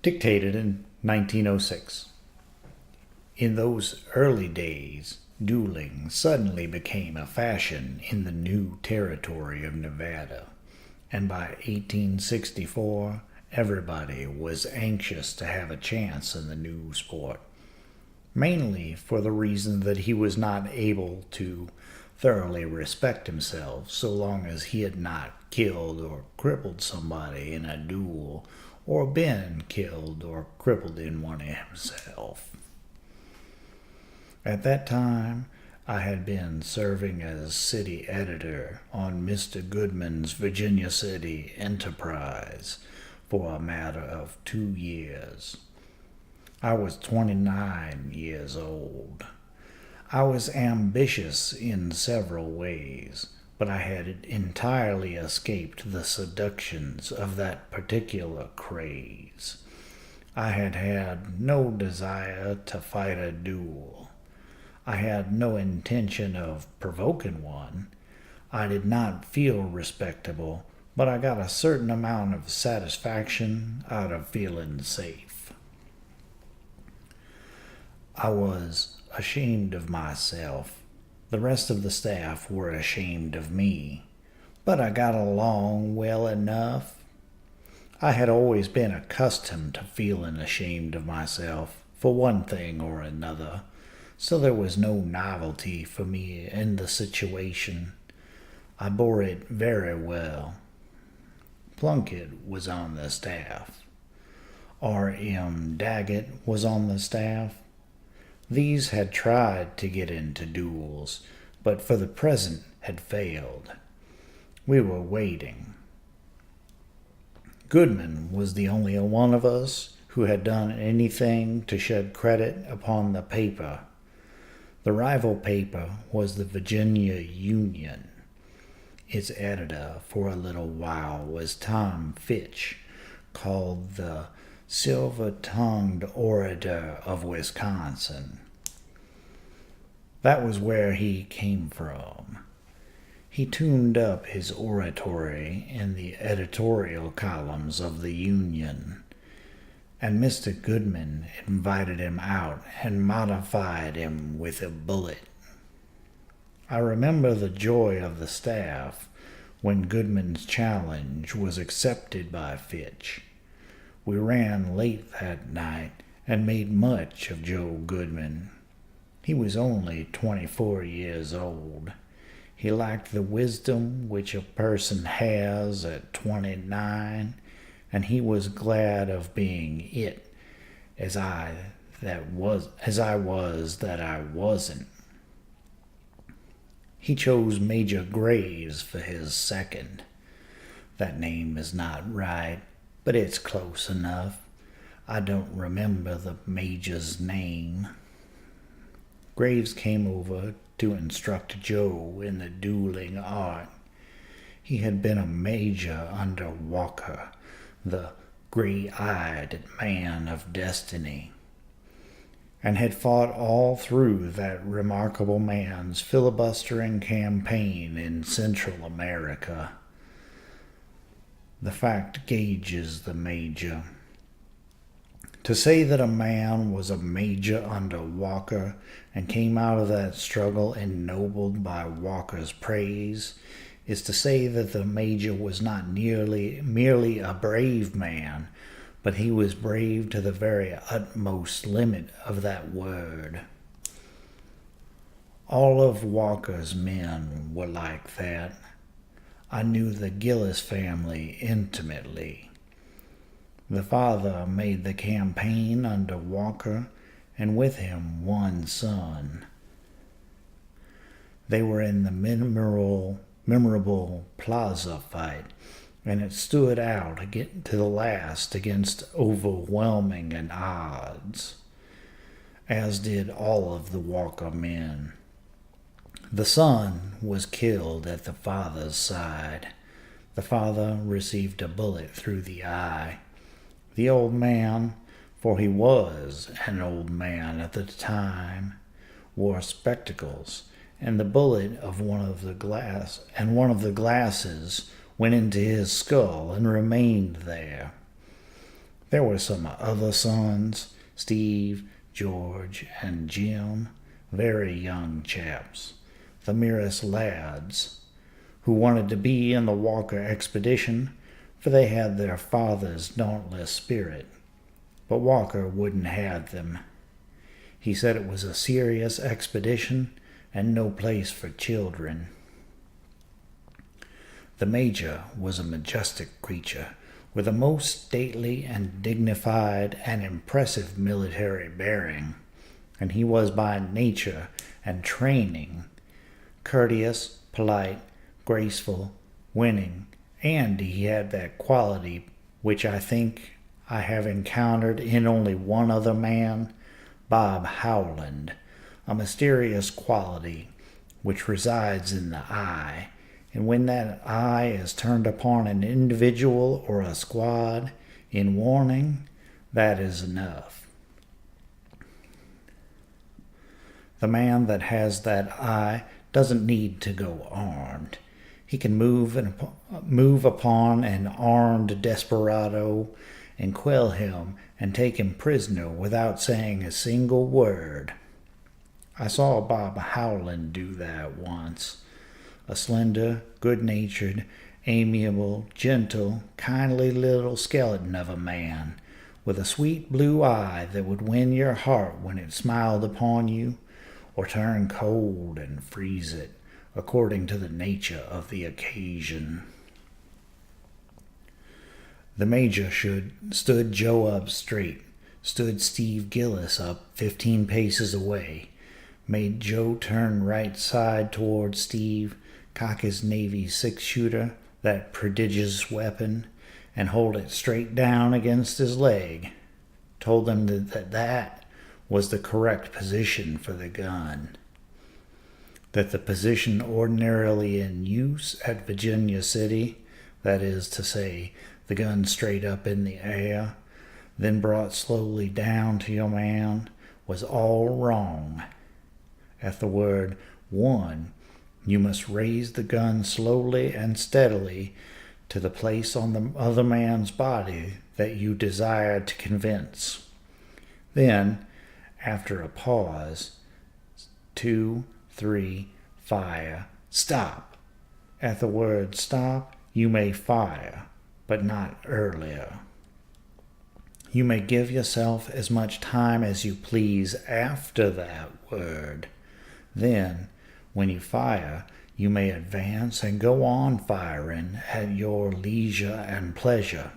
Dictated in 1906. In those early days, dueling suddenly became a fashion in the new territory of Nevada, and by 1864, everybody was anxious to have a chance in the new sport, mainly for the reason that he was not able to thoroughly respect himself so long as he had not killed or crippled somebody in a duel or been killed or crippled in one himself. At that time, I had been serving as city editor on Mr. Goodman's Virginia City Enterprise for a matter of 2 years. I was 29 years old. I was ambitious in several ways, but I had entirely escaped the seductions of that particular craze. I had had no desire to fight a duel. I had no intention of provoking one. I did not feel respectable, but I got a certain amount of satisfaction out of feeling safe. I was ashamed of myself. The rest of the staff were ashamed of me, but I got along well enough. I had always been accustomed to feeling ashamed of myself for one thing or another, so there was no novelty for me in the situation. I bore it very well. Plunkett was on the staff. R.M. Daggett was on the staff. These had tried to get into duels, but for the present had failed. We were waiting. Goodman was the only one of us who had done anything to shed credit upon the paper. The rival paper was the Virginia Union. Its editor for a little while was Tom Fitch, called the Silver-Tongued Orator of Wisconsin. That was where he came from. He tuned up his oratory in the editorial columns of the Union, and Mr. Goodman invited him out and modified him with a bullet. I remember the joy of the staff when Goodman's challenge was accepted by Fitch. We ran late that night and made much of Joe Goodman. He was only 24 years old. He lacked the wisdom which a person has at 29, and he was glad of being it, as I was that I wasn't. He chose Major Graves for his second. That name is not right, but it's close enough. I don't remember the major's name. Graves came over to instruct Joe in the dueling art. He had been a major under Walker, the gray-eyed man of destiny, and had fought all through that remarkable man's filibustering campaign in Central America. The fact gauges the major. To say that a man was a major under Walker and came out of that struggle ennobled by Walker's praise is to say that the major was not merely a brave man, but he was brave to the very utmost limit of that word. All of Walker's men were like that. I knew the Gillis family intimately. The father made the campaign under Walker, and with him one son. They were in the memorable Plaza fight, and it stood out to the last against overwhelming odds, as did all of the Walker men. The son was killed at the father's side. The father received a bullet through the eye. The old man, for he was an old man at the time, wore spectacles, and the bullet of one of the glasses went into his skull and remained there. There were some other sons, Steve, George, and Jim, very young chaps, the merest lads, who wanted to be in the Walker expedition, for they had their father's dauntless spirit. But Walker wouldn't have them. He said it was a serious expedition and no place for children. The Major was a majestic creature, with a most stately and dignified and impressive military bearing, and he was by nature and training courteous, polite, graceful, winning, and he had that quality which I think I have encountered in only one other man, Bob Howland, a mysterious quality which resides in the eye, and when that eye is turned upon an individual or a squad in warning, that is enough. The man that has that eye doesn't need to go armed. He can move upon an armed desperado and quell him and take him prisoner without saying a single word. I saw Bob Howland do that once. A slender, good-natured, amiable, gentle, kindly little skeleton of a man, with a sweet blue eye that would win your heart when it smiled upon you, or turn cold and freeze it, according to the nature of the occasion. The Major stood Joe up straight, stood Steve Gillis up 15 paces away, made Joe turn right side toward Steve, cock his Navy six-shooter, that prodigious weapon, and hold it straight down against his leg, told them that was the correct position for the gun, that the position ordinarily in use at Virginia City, that is to say, the gun straight up in the air, then brought slowly down to your man, was all wrong. At the word one, you must raise the gun slowly and steadily to the place on the other man's body that you desire to convince. Then, after a pause, 2, 3, fire, stop. At the word stop, you may fire, but not earlier. You may give yourself as much time as you please after that word. Then, when you fire, you may advance and go on firing at your leisure and pleasure,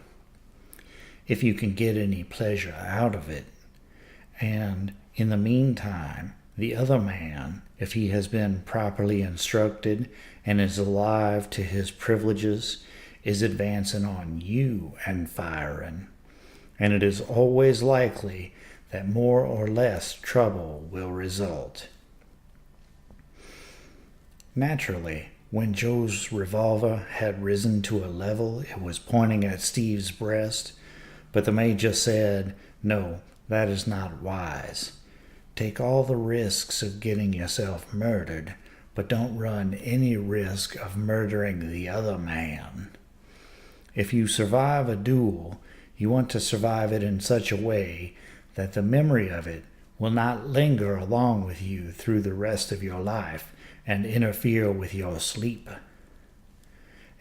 if you can get any pleasure out of it. And in the meantime, the other man, if he has been properly instructed and is alive to his privileges, is advancing on you and firing. And it is always likely that more or less trouble will result. Naturally, when Joe's revolver had risen to a level, it was pointing at Steve's breast, but the Major said, "No, that is not wise. Take all the risks of getting yourself murdered, but don't run any risk of murdering the other man. If you survive a duel, you want to survive it in such a way that the memory of it will not linger along with you through the rest of your life and interfere with your sleep.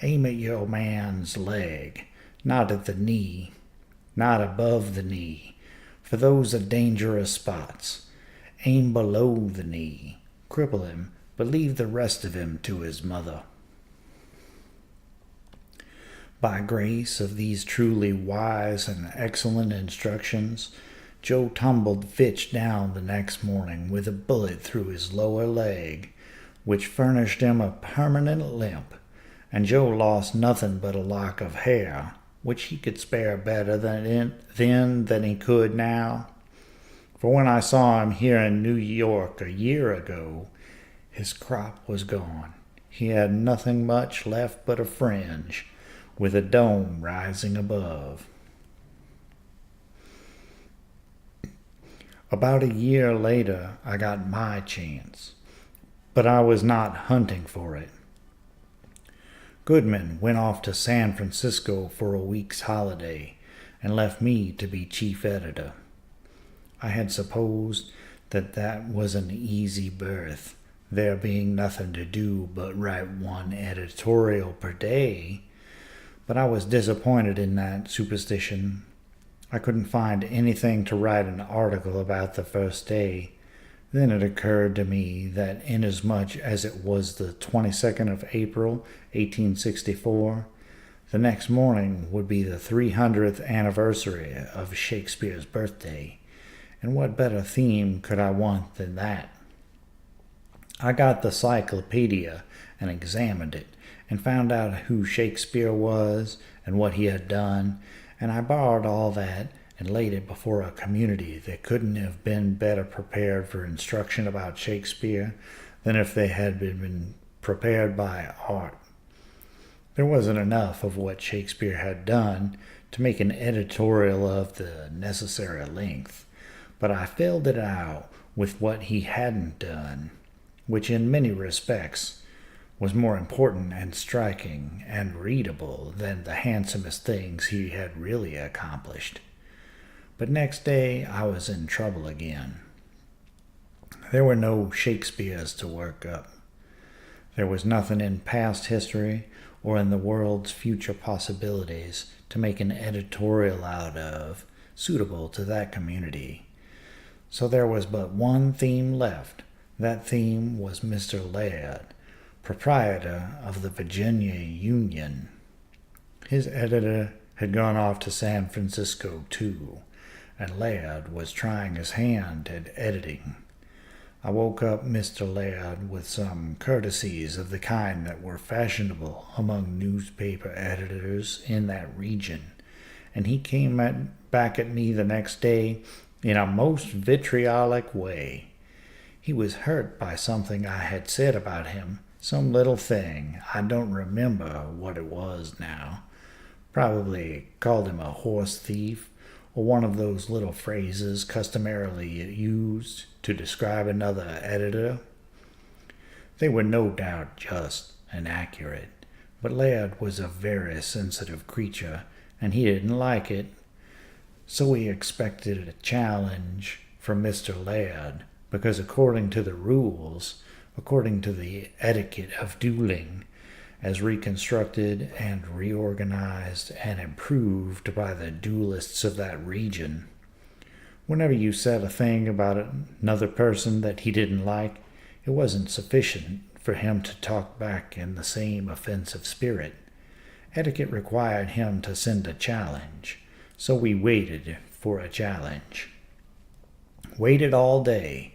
Aim at your man's leg, not at the knee, not above the knee, for those are dangerous spots. Aim below the knee, cripple him, but leave the rest of him to his mother." By grace of these truly wise and excellent instructions, Joe tumbled Fitch down the next morning with a bullet through his lower leg, which furnished him a permanent limp, and Joe lost nothing but a lock of hair, which he could spare better then than he could now. For when I saw him here in New York a year ago, his crop was gone. He had nothing much left but a fringe, with a dome rising above. About a year later, I got my chance, but I was not hunting for it. Goodman went off to San Francisco for a week's holiday, and left me to be chief editor. I had supposed that was an easy berth, there being nothing to do but write one editorial per day, but I was disappointed in that superstition. I couldn't find anything to write an article about the first day. Then it occurred to me that inasmuch as it was the 22nd of April, 1864, the next morning would be the 300th anniversary of Shakespeare's birthday, and what better theme could I want than that? I got the cyclopedia and examined it, and found out who Shakespeare was and what he had done, and I borrowed all that and laid it before a community that couldn't have been better prepared for instruction about Shakespeare than if they had been prepared by art. There wasn't enough of what Shakespeare had done to make an editorial of the necessary length, but I filled it out with what he hadn't done, which in many respects was more important and striking and readable than the handsomest things he had really accomplished. But next day I was in trouble again. There were no Shakespeares to work up. There was nothing in past history or in the world's future possibilities to make an editorial out of suitable to that community. So there was but one theme left. That theme was Mr. Laird, proprietor of the Virginia Union. His editor had gone off to San Francisco too, and Laird was trying his hand at editing. I woke up Mr. Laird with some courtesies of the kind that were fashionable among newspaper editors in that region, and he came back at me the next day in a most vitriolic way. He was hurt by something I had said about him, some little thing. I don't remember what it was now. Probably called him a horse thief, or one of those little phrases customarily used to describe another editor. They were no doubt just and accurate, but Laird was a very sensitive creature, and he didn't like it. So he expected a challenge from Mr. Laird, because according to the rules, according to the etiquette of dueling, as reconstructed and reorganized and improved by the duelists of that region, whenever you said a thing about another person that he didn't like, it wasn't sufficient for him to talk back in the same offensive spirit. Etiquette required him to send a challenge, so we waited for a challenge. Waited all day.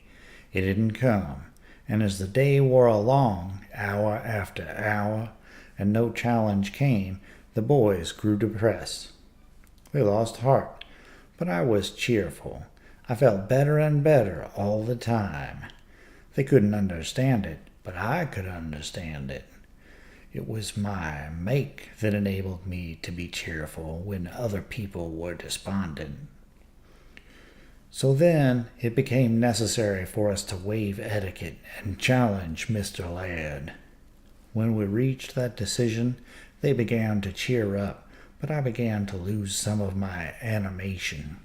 It didn't come, and as the day wore along, hour after hour, and no challenge came, the boys grew depressed. They lost heart, but I was cheerful. I felt better and better all the time. They couldn't understand it, but I could understand it. It was my make that enabled me to be cheerful when other people were despondent. So then it became necessary for us to waive etiquette and challenge Mr. Laird. When we reached that decision, they began to cheer up, but I began to lose some of my animation.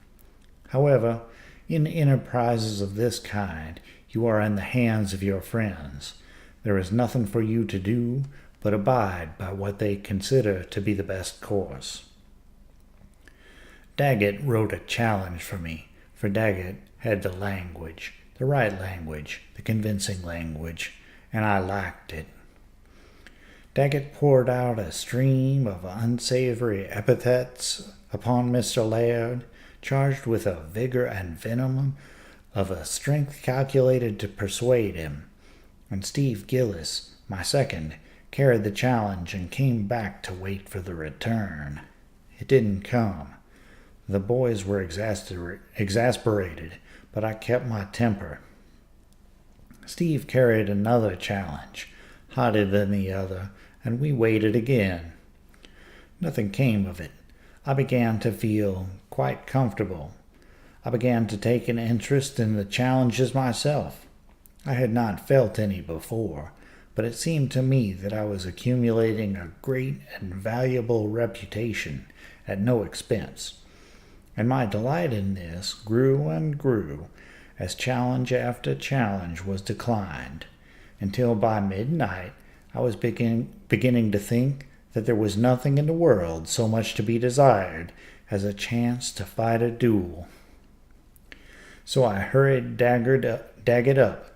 However, in enterprises of this kind, you are in the hands of your friends. There is nothing for you to do but abide by what they consider to be the best course. Daggett wrote a challenge for me, for Daggett had the language, the right language, the convincing language, and I lacked it. Daggett poured out a stream of unsavory epithets upon Mr. Laird, charged with a vigor and venom of a strength calculated to persuade him, and Steve Gillis, my second, carried the challenge and came back to wait for the return. It didn't come. The boys were exasperated, but I kept my temper. Steve carried another challenge, hotter than the other, and we waited again. Nothing came of it. I began to feel quite comfortable. I began to take an interest in the challenges myself. I had not felt any before, but it seemed to me that I was accumulating a great and valuable reputation at no expense. and my delight in this grew and grew as challenge after challenge was declined, until by midnight I was beginning to think that there was nothing in the world so much to be desired as a chance to fight a duel. So I hurried Daggett up,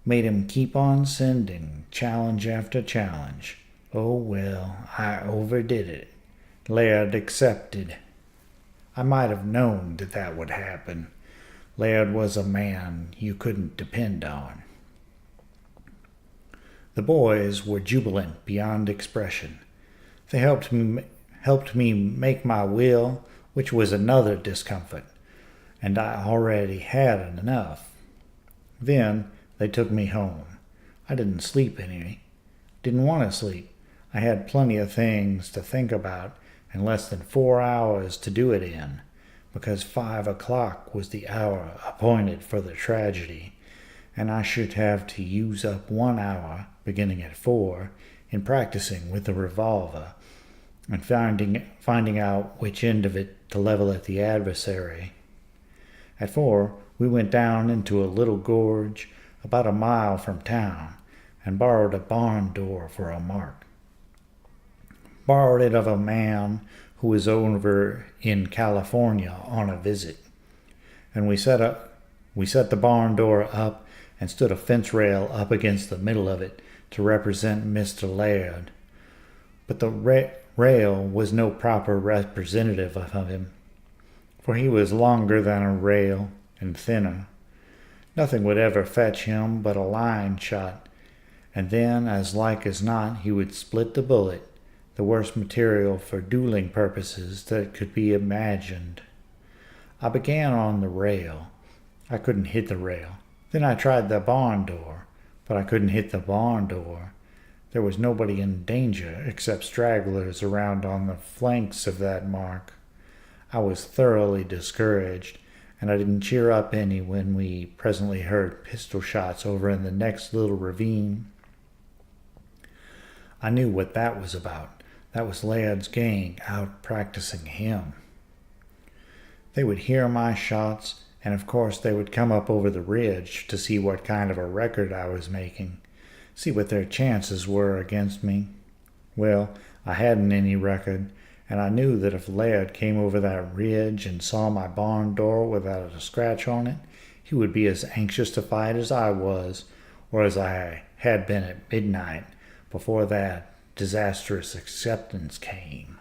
made him keep on sending challenge after challenge. Oh well, I overdid it. Laird accepted. I might have known that that would happen. Laird was a man you couldn't depend on. The boys were jubilant beyond expression. They helped me make my will, which was another discomfort, and I already had enough. Then they took me home. I didn't sleep any. Didn't want to sleep. I had plenty of things to think about and less than 4 hours to do it in, because 5 o'clock was the hour appointed for the tragedy, and I should have to use up 1 hour, beginning at 4, in practicing with the revolver and finding out which end of it to level at the adversary. At 4, we went down into a little gorge about a mile from town and borrowed a barn door for a mark. Borrowed it of a man who was over in California on a visit, and we set the barn door up and stood a fence rail up against the middle of it to represent Mr. Laird. But the rail was no proper representative of him, for he was longer than a rail and thinner. Nothing would ever fetch him but a line shot, and then as like as not he would split the bullet, the worst material for dueling purposes that could be imagined. I began on the rail. I couldn't hit the rail. Then I tried the barn door, but I couldn't hit the barn door. There was nobody in danger except stragglers around on the flanks of that mark. I was thoroughly discouraged, and I didn't cheer up any when we presently heard pistol shots over in the next little ravine. I knew what that was about. That was Laird's gang out practicing him. They would hear my shots, and of course they would come up over the ridge to see what kind of a record I was making, see what their chances were against me. Well, I hadn't any record, and I knew that if Laird came over that ridge and saw my barn door without a scratch on it, he would be as anxious to fight as I was, or as I had been at midnight, before that disastrous acceptance came.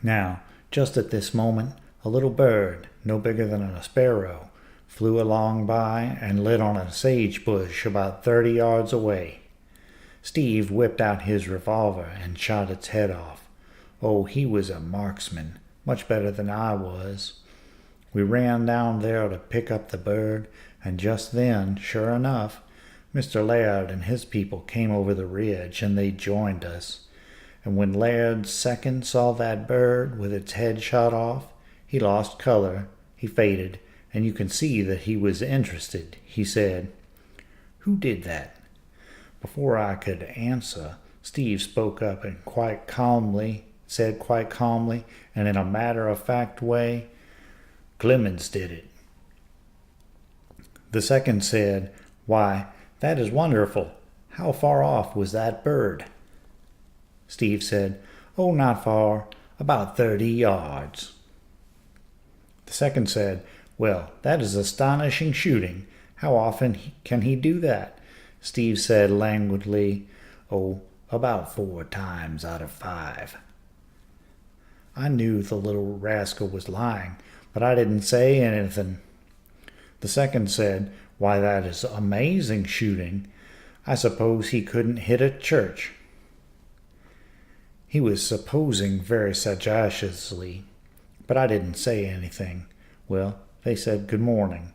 Now, just at this moment, a little bird, no bigger than a sparrow, flew along by and lit on a sage bush about 30 yards away. Steve whipped out his revolver and shot its head off. Oh, he was a marksman, much better than I was. We ran down there to pick up the bird, and just then, sure enough, Mr. Laird and his people came over the ridge, and they joined us. And when Laird's second saw that bird with its head shot off, he lost color, he faded, and you can see that he was interested. He said, "Who did that?" Before I could answer, Steve spoke up and said quite calmly and in a matter-of-fact way, "Clemens did it." The second said, "Why, that is wonderful. How far off was that bird?" Steve said, "Oh, not far, about 30 yards. The second said, "Well, that is astonishing shooting. How often can he do that?" Steve said languidly, "Oh, about 4 times out of 5. I knew the little rascal was lying, but I didn't say anything. The second said, "Why, that is amazing shooting. I suppose he couldn't hit a church." He was supposing very sagaciously, but I didn't say anything. Well, they said good morning.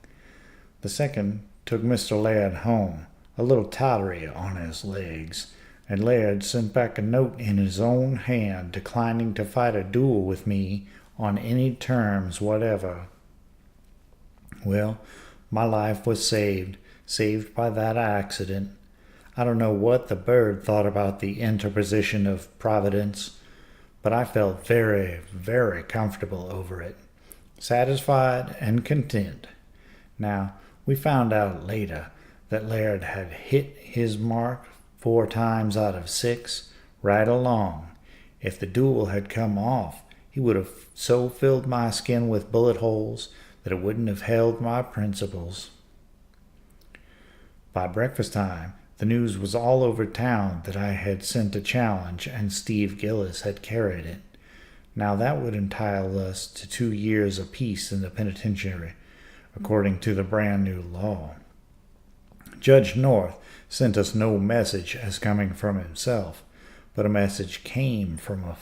The second took Mr. Laird home, a little tottery on his legs, and Laird sent back a note in his own hand declining to fight a duel with me on any terms whatever. Well, my life was saved by that accident. I don't know what the bird thought about the interposition of Providence, but I felt very, very comfortable over it, satisfied and content. Now, we found out later that Laird had hit his mark 4 times out of 6 right along. If the duel had come off, he would have so filled my skin with bullet holes that it wouldn't have held my principles. By breakfast time, the news was all over town that I had sent a challenge and Steve Gillis had carried it. Now that would entitle us to 2 years apiece in the penitentiary, according to the brand new law. Judge North sent us no message as coming from himself, but a message came from a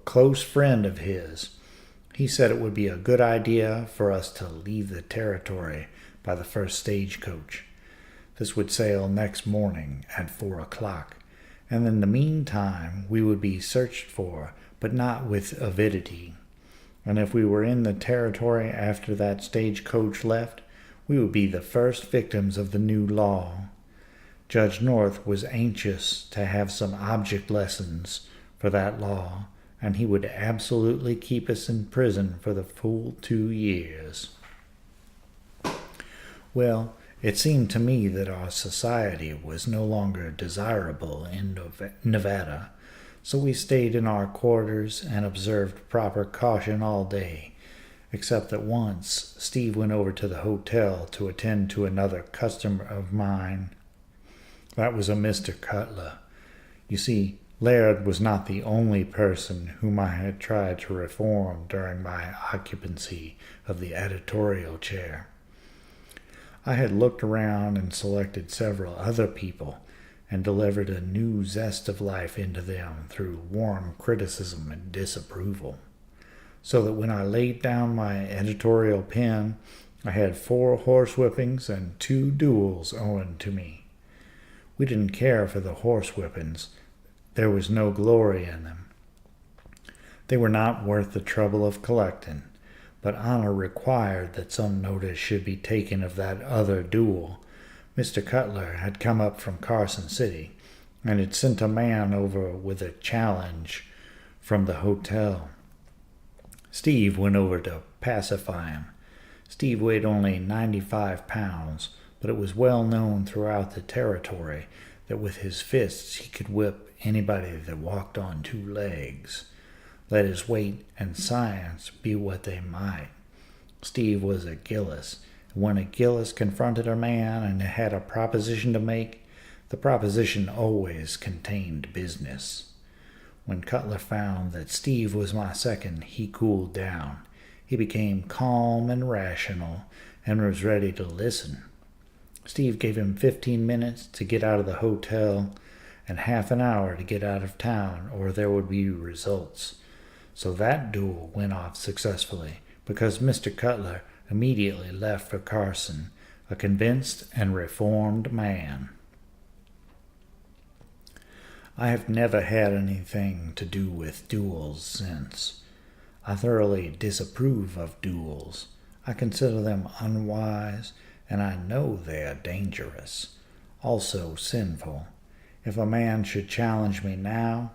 close friend of his. He said it would be a good idea for us to leave the territory by the first stagecoach. This would sail next morning at 4 o'clock, and in the meantime we would be searched for, but not with avidity. And if we were in the territory after that stagecoach left, we would be the first victims of the new law. Judge North was anxious to have some object lessons for that law, and he would absolutely keep us in prison for the full 2 years. Well, it seemed to me that our society was no longer desirable in Nevada, so we stayed in our quarters and observed proper caution all day, except that once Steve went over to the hotel to attend to another customer of mine. That was a Mr. Cutler. You see, Laird was not the only person whom I had tried to reform during my occupancy of the editorial chair. I had looked around and selected several other people and delivered a new zest of life into them through warm criticism and disapproval, so that when I laid down my editorial pen, I had 4 horsewhippings and 2 duels owing to me. We didn't care for the horsewhippings. There was no glory in them. They were not worth the trouble of collecting, but honor required that some notice should be taken of that other duel. Mr. Cutler had come up from Carson City, and had sent a man over with a challenge from the hotel. Steve went over to pacify him. Steve weighed only 95 pounds, but it was well known throughout the territory that with his fists he could whip anybody that walked on 2 legs. Let his weight and science be what they might. Steve was a Gillis. When a Gillis confronted a man and had a proposition to make, the proposition always contained business. When Cutler found that Steve was my second, he cooled down. He became calm and rational and was ready to listen. Steve gave him 15 minutes to get out of the hotel and half an hour to get out of town, or there would be results. So that duel went off successfully, because Mr. Cutler immediately left for Carson, a convinced and reformed man. I have never had anything to do with duels since. I thoroughly disapprove of duels. I consider them unwise, and I know they are dangerous, also sinful. If a man should challenge me now,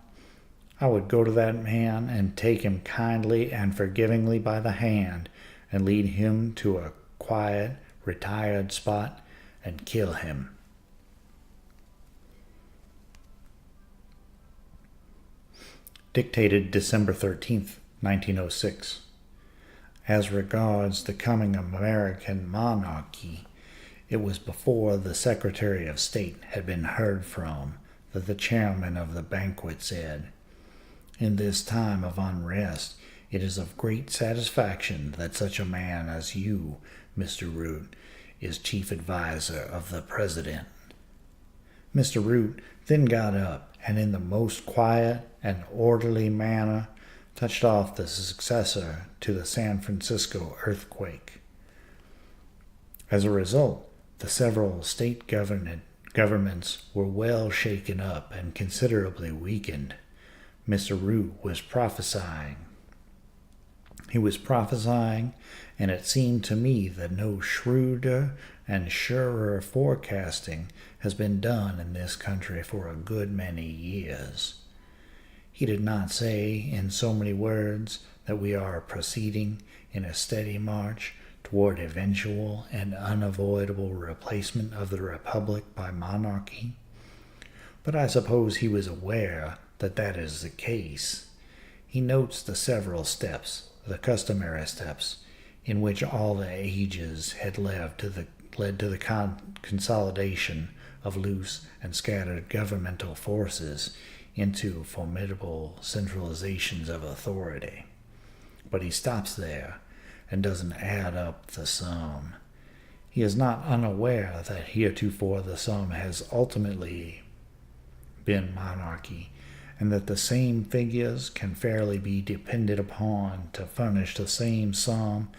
I would go to that man and take him kindly and forgivingly by the hand and lead him to a quiet, retired spot and kill him. Dictated December 13th, 1906. As regards the coming American monarchy, it was before the Secretary of State had been heard from that the chairman of the banquet said, "In this time of unrest, it is of great satisfaction that such a man as you, Mr. Root, is chief adviser of the President." Mr. Root then got up and in the most quiet and orderly manner touched off the successor to the San Francisco earthquake. As a result, the several state governments were well shaken up and considerably weakened. Mr. Root was prophesying. He was prophesying, and it seemed to me that no shrewder and surer forecasting has been done in this country for a good many years. He did not say in so many words that we are proceeding in a steady march toward eventual and unavoidable replacement of the republic by monarchy. But I suppose he was aware that that is the case. He notes the several steps, the customary steps, in which all the ages had led to the consolidation of loose and scattered governmental forces into formidable centralizations of authority. But he stops there and doesn't add up the sum. He is not unaware that heretofore the sum has ultimately been monarchy, and that the same figures can fairly be depended upon to furnish the same sum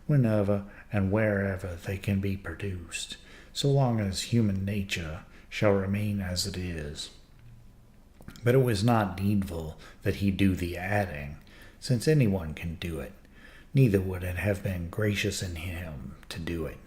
whenever and wherever they can be produced, so long as human nature shall remain as it is. But it was not needful that he do the adding, since anyone can do it. Neither would it have been gracious in him to do it.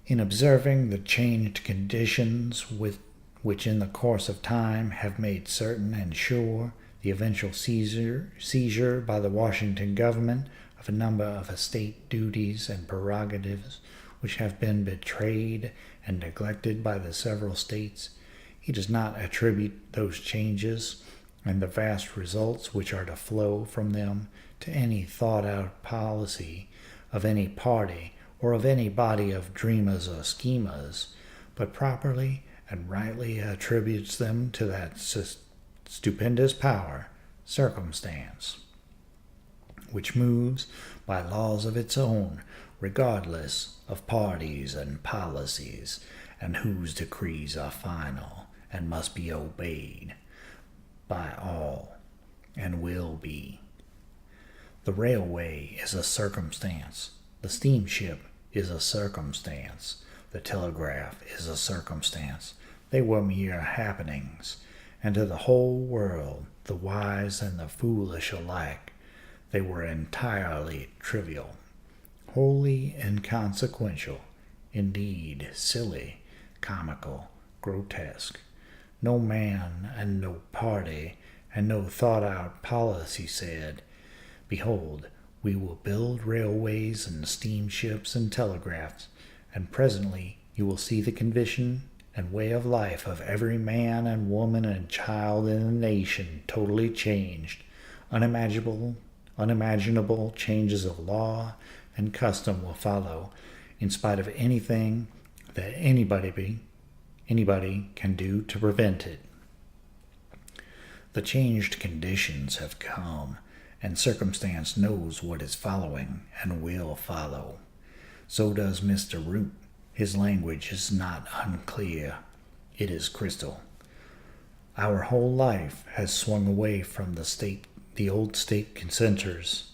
In observing the changed conditions which in the course of time have made certain and sure the eventual seizure by the Washington government of a number of estate duties and prerogatives which have been betrayed and neglected by the several states, he does not attribute those changes and the vast results which are to flow from them to any thought-out policy of any party or of any body of dreamers or schemers, but properly and rightly attributes them to that stupendous power, circumstance, which moves by laws of its own, regardless of parties and policies, and whose decrees are final and must be obeyed by all, and will be. The railway is a circumstance. The steamship is a circumstance. The telegraph is a circumstance. They were mere happenings, and to the whole world, the wise and the foolish alike, they were entirely trivial, wholly inconsequential, indeed silly, comical, grotesque. No man and no party and no thought-out policy said, "Behold, we will build railways and steamships and telegraphs, and presently you will see the condition and way of life of every man and woman and child in the nation totally changed. Unimaginable changes of law and custom will follow, in spite of anything that anybody can do to prevent it. The changed conditions have come, and circumstance knows what is following and will follow. So does Mr. Root. His language is not unclear. It is crystal. Our whole life has swung away from the old state centers,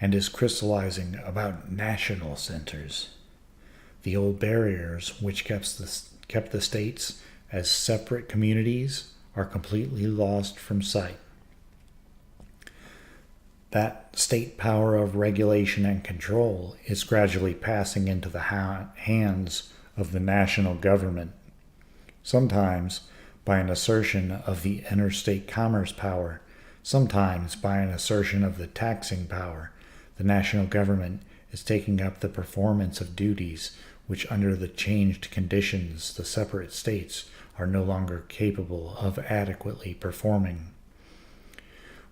and is crystallizing about national centers. The old barriers which kept the states as separate communities are completely lost from sight. That state power of regulation and control is gradually passing into the hands of the national government, sometimes by an assertion of the interstate commerce power, sometimes by an assertion of the taxing power. The national government is taking up the performance of duties which under the changed conditions the separate states are no longer capable of adequately performing.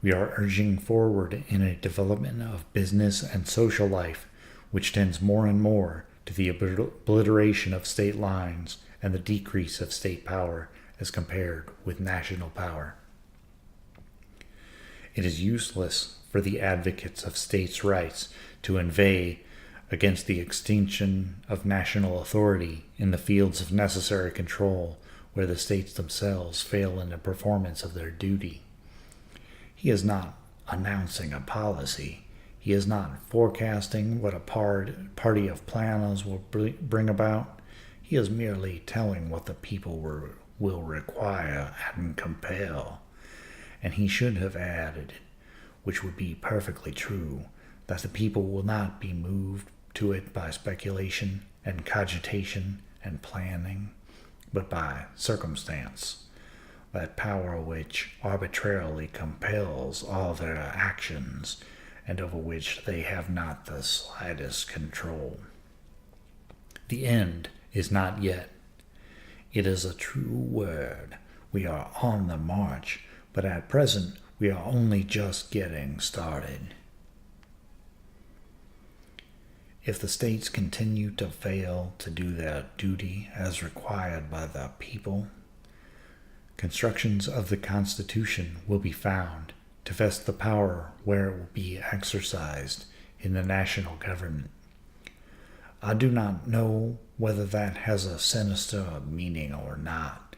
We are urging forward in a development of business and social life which tends more and more to the obliteration of state lines and the decrease of state power as compared with national power. It is useless for the advocates of states' rights to inveigh against the extinction of national authority in the fields of necessary control where the states themselves fail in the performance of their duty. He is not announcing a policy. He is not forecasting what a party of planners will bring about. He is merely telling what the people will require and compel. And he should have added, which would be perfectly true, that the people will not be moved to it by speculation and cogitation and planning, but by circumstance. that power which arbitrarily compels all their actions and over which they have not the slightest control. The end is not yet. It is a true word. We are on the march, but at present we are only just getting started. If the states continue to fail to do their duty as required by the people, constructions of the Constitution will be found to vest the power where it will be exercised in the national government. I do not know whether that has a sinister meaning or not,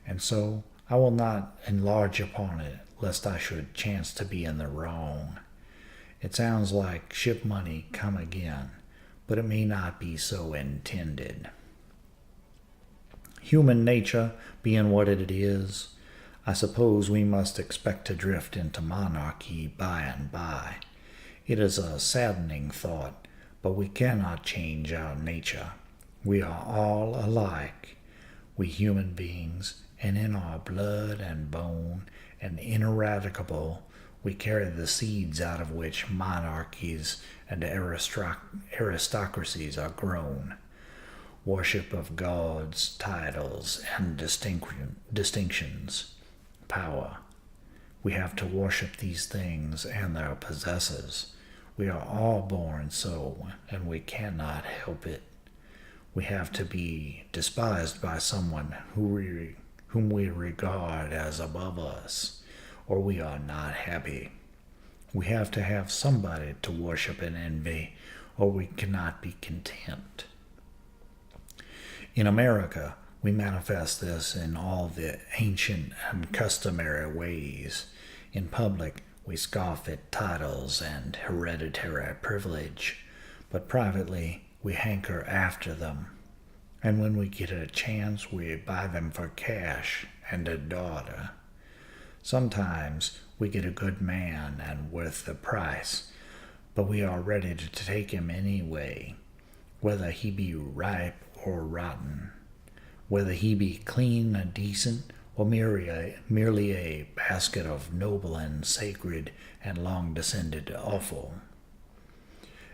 and so I will not enlarge upon it lest I should chance to be in the wrong. It sounds like ship money come again, but it may not be so intended. Human nature being what it is, I suppose we must expect to drift into monarchy by and by. It is a saddening thought, but we cannot change our nature. We are all alike, we human beings, and in our blood and bone and ineradicable we carry the seeds out of which monarchies and aristocracies are grown. Worship of gods, titles, and distinctions, power. We have to worship these things and their possessors. We are all born so, and we cannot help it. We have to be despised by someone whom we regard as above us, or we are not happy. We have to have somebody to worship and envy, or we cannot be content. In America, we manifest this in all the ancient and customary ways. In public, we scoff at titles and hereditary privilege, but privately we hanker after them, and when we get a chance we buy them for cash and a daughter. Sometimes we get a good man and worth the price, but we are ready to take him anyway, whether he be ripe or rotten, whether he be clean and decent, or merely a basket of noble and sacred and long-descended offal.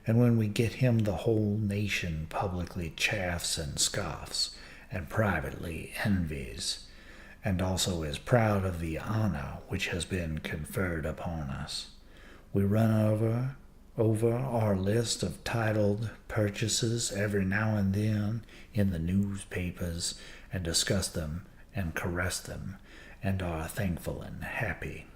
And when we get him, the whole nation publicly chaffs and scoffs, and privately envies, and also is proud of the honor which has been conferred upon us. We run over our list of titled purchases every now and then in the newspapers, and discuss them and caress them, and are thankful and happy.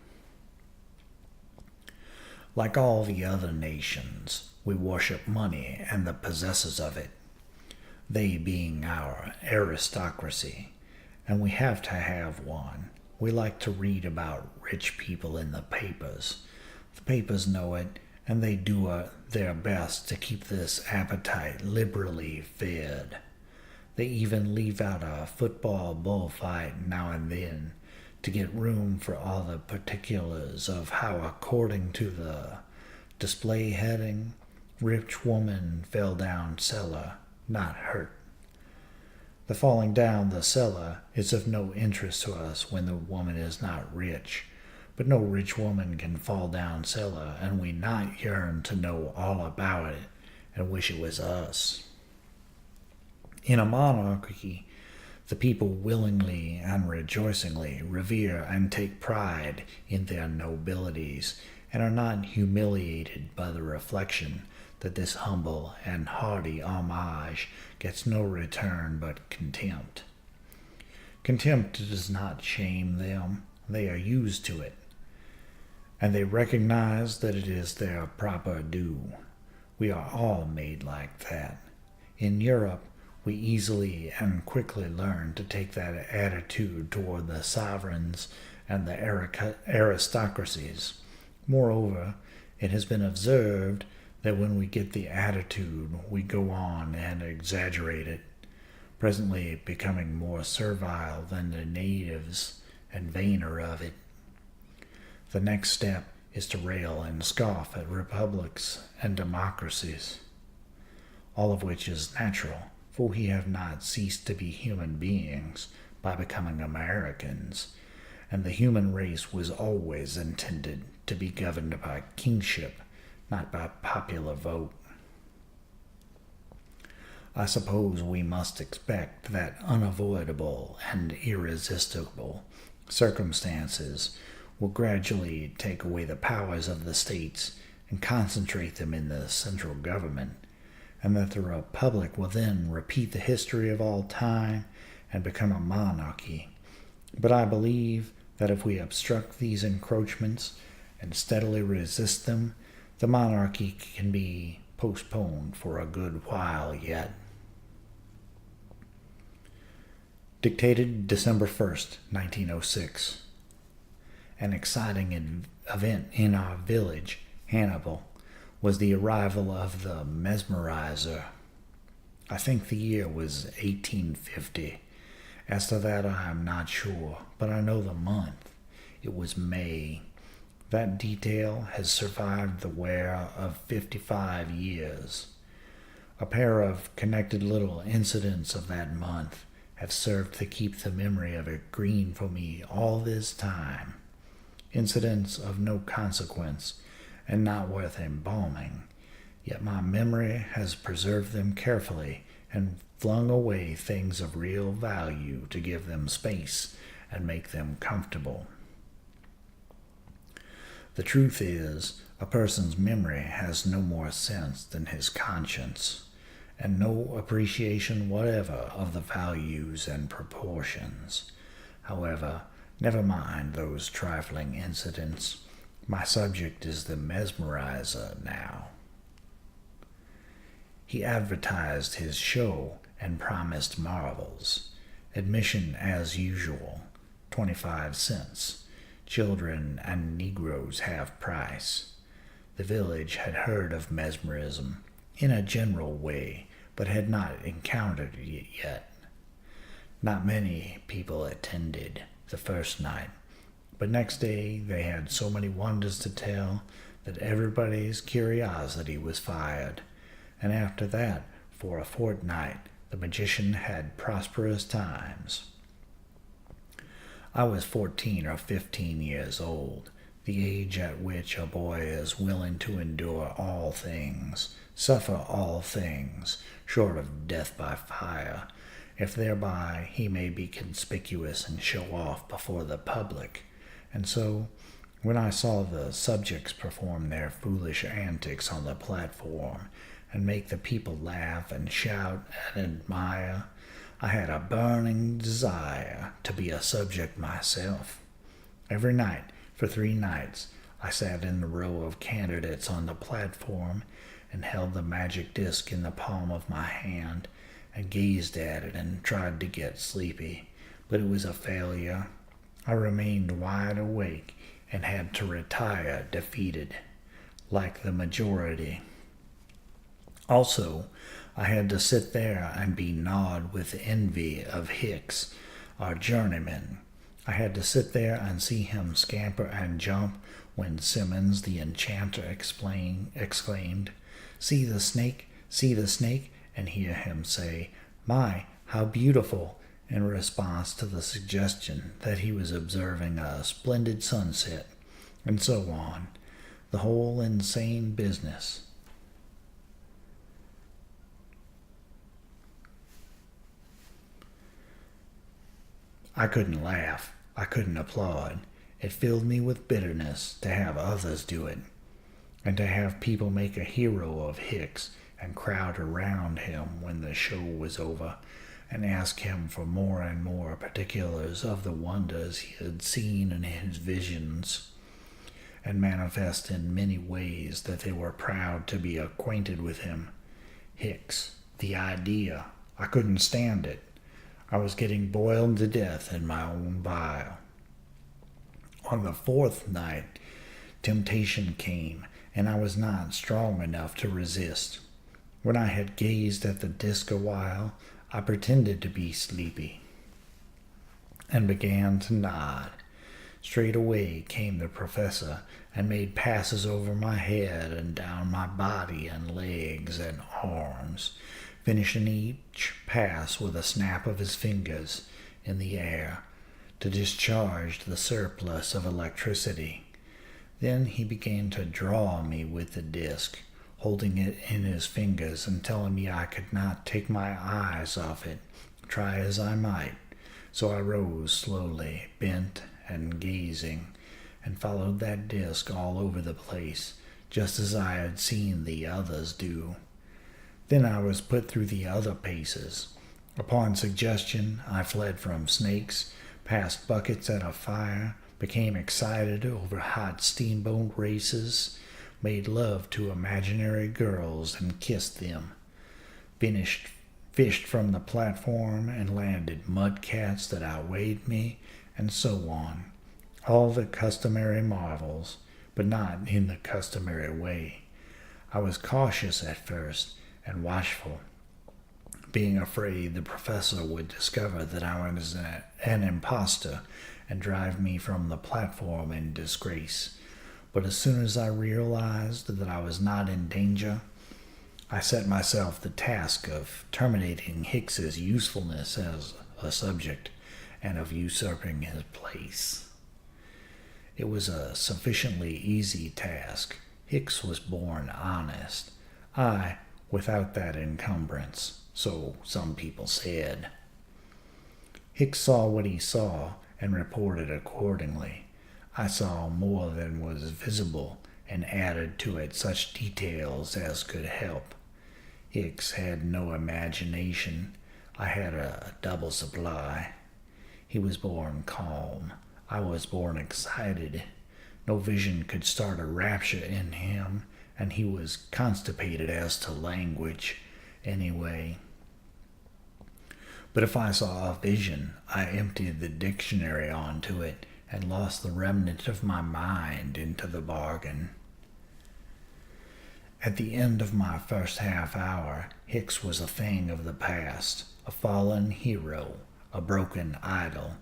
Like all the other nations, we worship money and the possessors of it, they being our aristocracy, and we have to have one. We like to read about rich people in the papers. The papers know it, and they do their best to keep this appetite liberally fed. They even leave out a football bullfight now and then to get room for all the particulars of how, according to the display heading, rich woman fell down cellar, not hurt. The falling down the cellar is of no interest to us when the woman is not rich, but no rich woman can fall down cellar, and we not yearn to know all about it and wish it was us. In a monarchy, the people willingly and rejoicingly revere and take pride in their nobilities, and are not humiliated by the reflection that this humble and hearty homage gets no return but contempt. Contempt does not shame them. They are used to it, and they recognize that it is their proper due. We are all made like that. In Europe, we easily and quickly learn to take that attitude toward the sovereigns and the aristocracies. Moreover, it has been observed that when we get the attitude, we go on and exaggerate it, presently becoming more servile than the natives and vainer of it. The next step is to rail and scoff at republics and democracies, all of which is natural, for we have not ceased to be human beings by becoming Americans, and the human race was always intended to be governed by kingship, not by popular vote. I suppose we must expect that unavoidable and irresistible circumstances will gradually take away the powers of the states and concentrate them in the central government, and that the republic will then repeat the history of all time and become a monarchy. But I believe that if we obstruct these encroachments and steadily resist them, the monarchy can be postponed for a good while yet. Dictated December 1st, 1906. An exciting event in our village, Hannibal, was the arrival of the mesmerizer. I think the year was 1850. As to that I am not sure, but I know the month. It was May. That detail has survived the wear of 55 years. A pair of connected little incidents of that month have served to keep the memory of it green for me all this time. Incidents of no consequence and not worth embalming, yet my memory has preserved them carefully and flung away things of real value to give them space and make them comfortable. The truth is, a person's memory has no more sense than his conscience, and no appreciation whatever of the values and proportions. However, never mind those trifling incidents. My subject is the mesmerizer now. He advertised his show and promised marvels. Admission as usual, 25 cents. Children and Negroes half price. The village had heard of mesmerism in a general way, but had not encountered it yet. Not many people attended the first night, but next day they had so many wonders to tell that everybody's curiosity was fired, and after that, for a fortnight, the magician had prosperous times. I was 14 or 15 years old, the age at which a boy is willing to endure all things, suffer all things, short of death by fire, if thereby he may be conspicuous and show off before the public. And so, when I saw the subjects perform their foolish antics on the platform and make the people laugh and shout and admire, I had a burning desire to be a subject myself. Every night, for 3 nights, I sat in the row of candidates on the platform and held the magic disc in the palm of my hand and gazed at it and tried to get sleepy, but it was a failure. I remained wide awake and had to retire defeated, like the majority. Also, I had to sit there and be gnawed with envy of Hicks, our journeyman. I had to sit there and see him scamper and jump when Simmons the enchanter exclaimed, "See the snake, see the snake," and hear him say, "My, how beautiful," in response to the suggestion that he was observing a splendid sunset, and so on. The whole insane business. I couldn't laugh. I couldn't applaud. It filled me with bitterness to have others do it, and to have people make a hero of Hicks and crowd around him when the show was over and ask him for more and more particulars of the wonders he had seen in his visions, and manifest in many ways that they were proud to be acquainted with him. Hicks, the idea! I couldn't stand it. I was getting boiled to death in my own bile. On the 4th night, temptation came, and I was not strong enough to resist. When I had gazed at the disc a while, I pretended to be sleepy, and began to nod. Straightway came the professor, and made passes over my head and down my body and legs and arms, finishing each pass with a snap of his fingers in the air, to discharge the surplus of electricity. Then he began to draw me with the disc, holding it in his fingers and telling me I could not take my eyes off it, try as I might. So I rose slowly, bent and gazing, and followed that disc all over the place, just as I had seen the others do. Then I was put through the other paces. Upon suggestion, I fled from snakes, passed buckets at a fire, became excited over hot steamboat races, made love to imaginary girls and kissed them, fished from the platform and landed mudcats that outweighed me, and so on. All the customary marvels, but not in the customary way. I was cautious at first and watchful, being afraid the professor would discover that I was an impostor and drive me from the platform in disgrace. But as soon as I realized that I was not in danger, I set myself the task of terminating Hicks's usefulness as a subject and of usurping his place. It was a sufficiently easy task. Hicks was born honest. I, without that encumbrance, so some people said. Hicks saw what he saw and reported accordingly. I saw more than was visible and added to it such details as could help. Hicks had no imagination. I had a double supply. He was born calm. I was born excited. No vision could start a rapture in him, and he was constipated as to language, anyway. But if I saw a vision, I emptied the dictionary onto it and lost the remnant of my mind into the bargain. At the end of my first half hour, Hicks was a thing of the past, a fallen hero, a broken idol,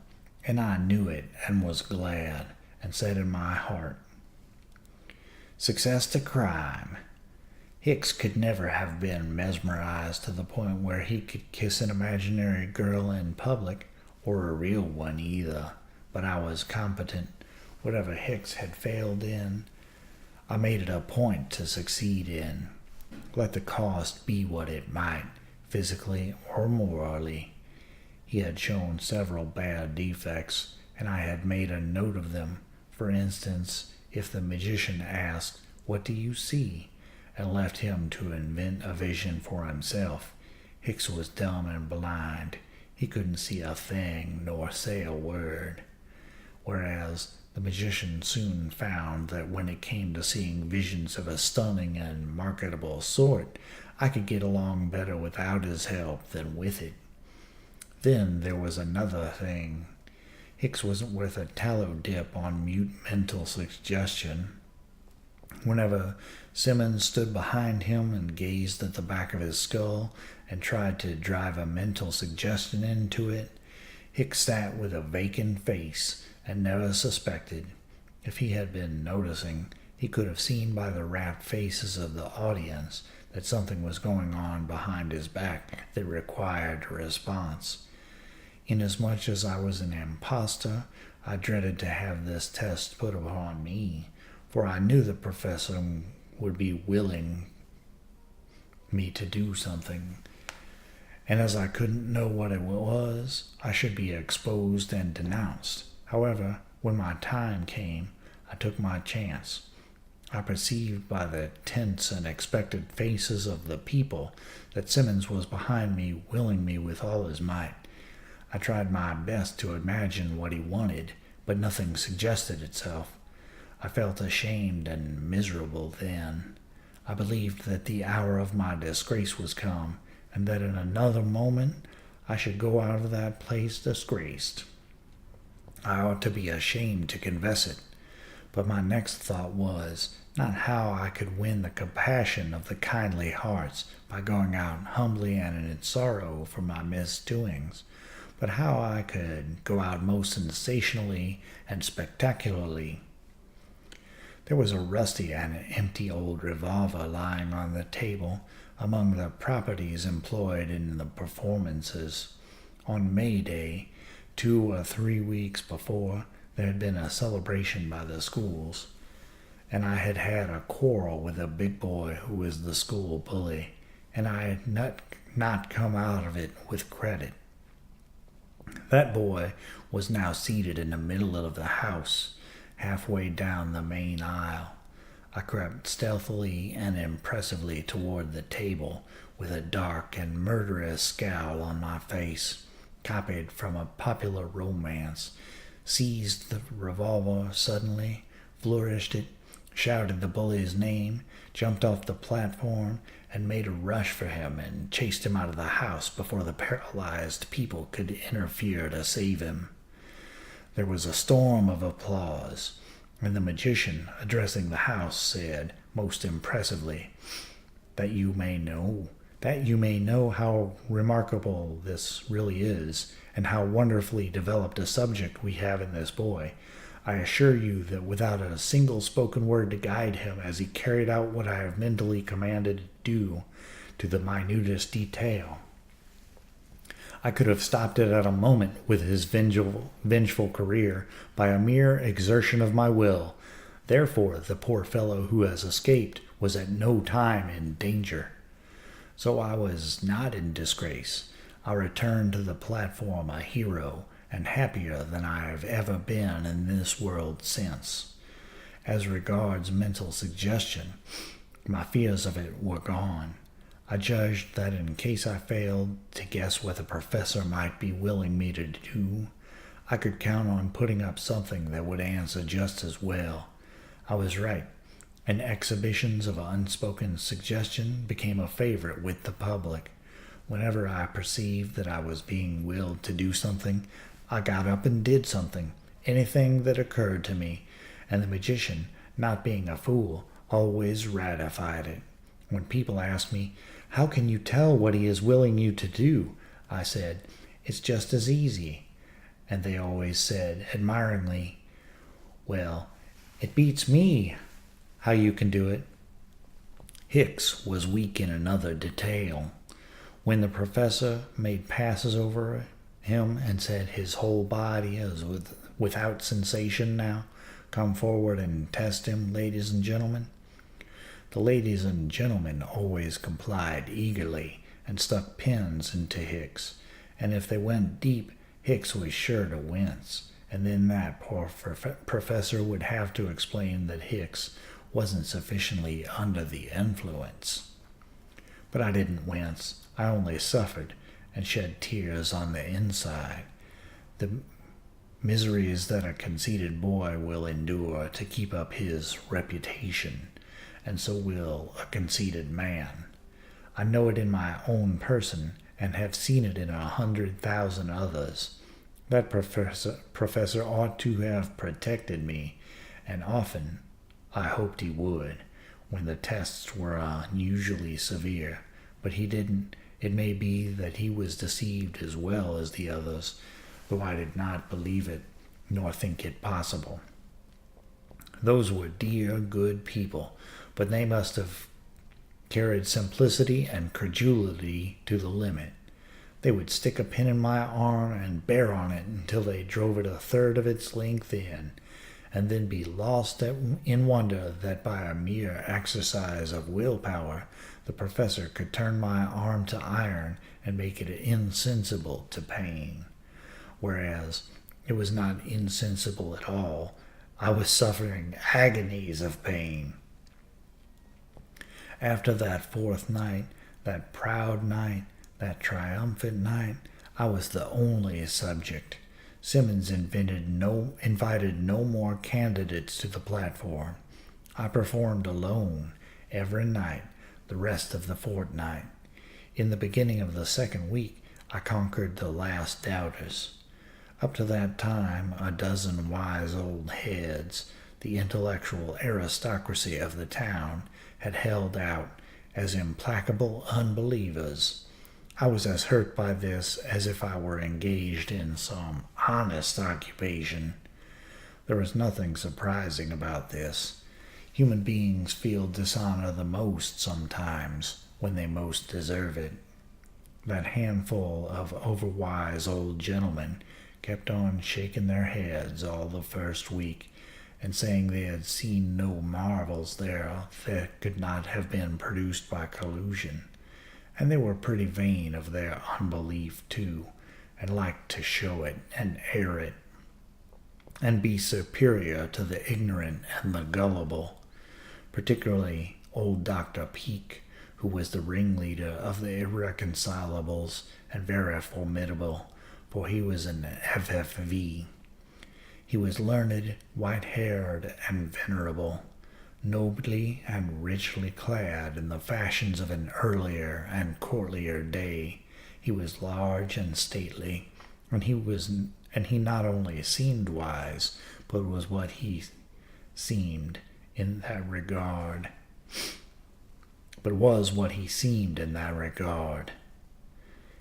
and I knew it and was glad, and said in my heart, "Success to crime." Hicks could never have been mesmerized to the point where he could kiss an imaginary girl in public, or a real one either, but I was competent. Whatever Hicks had failed in, I made it a point to succeed in, let the cost be what it might, physically or morally. He had shown several bad defects, and I had made a note of them. For instance, if the magician asked, "What do you see?" and left him to invent a vision for himself, Hicks was dumb and blind. He couldn't see a thing nor say a word. Whereas the magician soon found that when it came to seeing visions of a stunning and marketable sort, I could get along better without his help than with it. Then there was another thing. Hicks wasn't worth a tallow dip on mute mental suggestion. Whenever Simmons stood behind him and gazed at the back of his skull and tried to drive a mental suggestion into it, Hicks sat with a vacant face and never suspected. If he had been noticing, he could have seen by the rapt faces of the audience that something was going on behind his back that required a response. Inasmuch as I was an impostor, I dreaded to have this test put upon me, for I knew the professor would be willing me to do something, and as I couldn't know what it was, I should be exposed and denounced. However, when my time came, I took my chance. I perceived by the tense and expectant faces of the people that Simmons was behind me, willing me with all his might. I tried my best to imagine what he wanted, but nothing suggested itself. I felt ashamed and miserable then. I believed that the hour of my disgrace was come, and that in another moment I should go out of that place disgraced. I ought to be ashamed to confess it, but my next thought was not how I could win the compassion of the kindly hearts by going out humbly and in sorrow for my misdoings, but how I could go out most sensationally and spectacularly. There was a rusty and empty old revolver lying on the table among the properties employed in the performances. On May Day, 2 or 3 weeks before, there had been a celebration by the schools, and I had had a quarrel with a big boy who was the school bully, and I had not come out of it with credit. That boy was now seated in the middle of the house, halfway down the main aisle. I crept stealthily and impressively toward the table, with a dark and murderous scowl on my face, copied from a popular romance, seized the revolver suddenly, flourished it, shouted the bully's name, jumped off the platform, and made a rush for him and chased him out of the house before the paralyzed people could interfere to save him. There was a storm of applause, and the magician, addressing the house, said, most impressively, that you may know how remarkable this really is, and how wonderfully developed a subject we have in this boy. I assure you that without a single spoken word to guide him as he carried out what I have mentally commanded to do to the minutest detail, I could have stopped it at a moment with his vengeful career by a mere exertion of my will. Therefore, the poor fellow who has escaped was at no time in danger. So I was not in disgrace. I returned to the platform a hero, and happier than I have ever been in this world since. As regards mental suggestion, my fears of it were gone. I judged that in case I failed to guess what the professor might be willing me to do, I could count on putting up something that would answer just as well. I was right, and exhibitions of unspoken suggestion became a favorite with the public. Whenever I perceived that I was being willed to do something, I got up and did something, anything that occurred to me, and the magician, not being a fool, always ratified it. When people asked me, "How can you tell what he is willing you to do?" I said, "It's just as easy." And they always said, admiringly, "Well, it beats me how you can do it." Hicks was weak in another detail. When the professor made passes over him and said, "His whole body is without sensation now. Come forward and test him, ladies and gentlemen." The ladies and gentlemen always complied eagerly and stuck pins into Hicks, and if they went deep, Hicks was sure to wince, and then that poor professor would have to explain that Hicks wasn't sufficiently under the influence. But I didn't wince. I only suffered and shed tears on the inside. The miseries that a conceited boy will endure to keep up his reputation, and so will a conceited man. I know it in my own person, and have seen it in 100,000 others. That professor ought to have protected me, and often I hoped he would, when the tests were unusually severe, but he didn't. It may be that he was deceived as well as the others, though I did not believe it, nor think it possible. Those were dear, good people, but they must have carried simplicity and credulity to the limit. They would stick a pin in my arm and bear on it until they drove it a third of its length in, and then be lost in wonder that by a mere exercise of willpower the professor could turn my arm to iron and make it insensible to pain. Whereas it was not insensible at all. I was suffering agonies of pain. After that fourth night, that proud night, that triumphant night, I was the only subject. Simmons invited no more candidates to the platform. I performed alone every night the rest of the fortnight. In the beginning of the second week, I conquered the last doubters. Up to that time, a dozen wise old heads, the intellectual aristocracy of the town, had held out as implacable unbelievers. I was as hurt by this as if I were engaged in some honest occupation. There was nothing surprising about this. Human beings feel dishonor the most sometimes when they most deserve it. That handful of overwise old gentlemen kept on shaking their heads all the first week and saying they had seen no marvels there that could not have been produced by collusion. And they were pretty vain of their unbelief, too, and liked to show it and air it, and be superior to the ignorant and the gullible, particularly old Dr. Peake, who was the ringleader of the irreconcilables and very formidable, for he was an FFV. He was learned, white-haired, and venerable, nobly and richly clad in the fashions of an earlier and courtlier day. He was large and stately, and he not only seemed wise, but was what he seemed in that regard.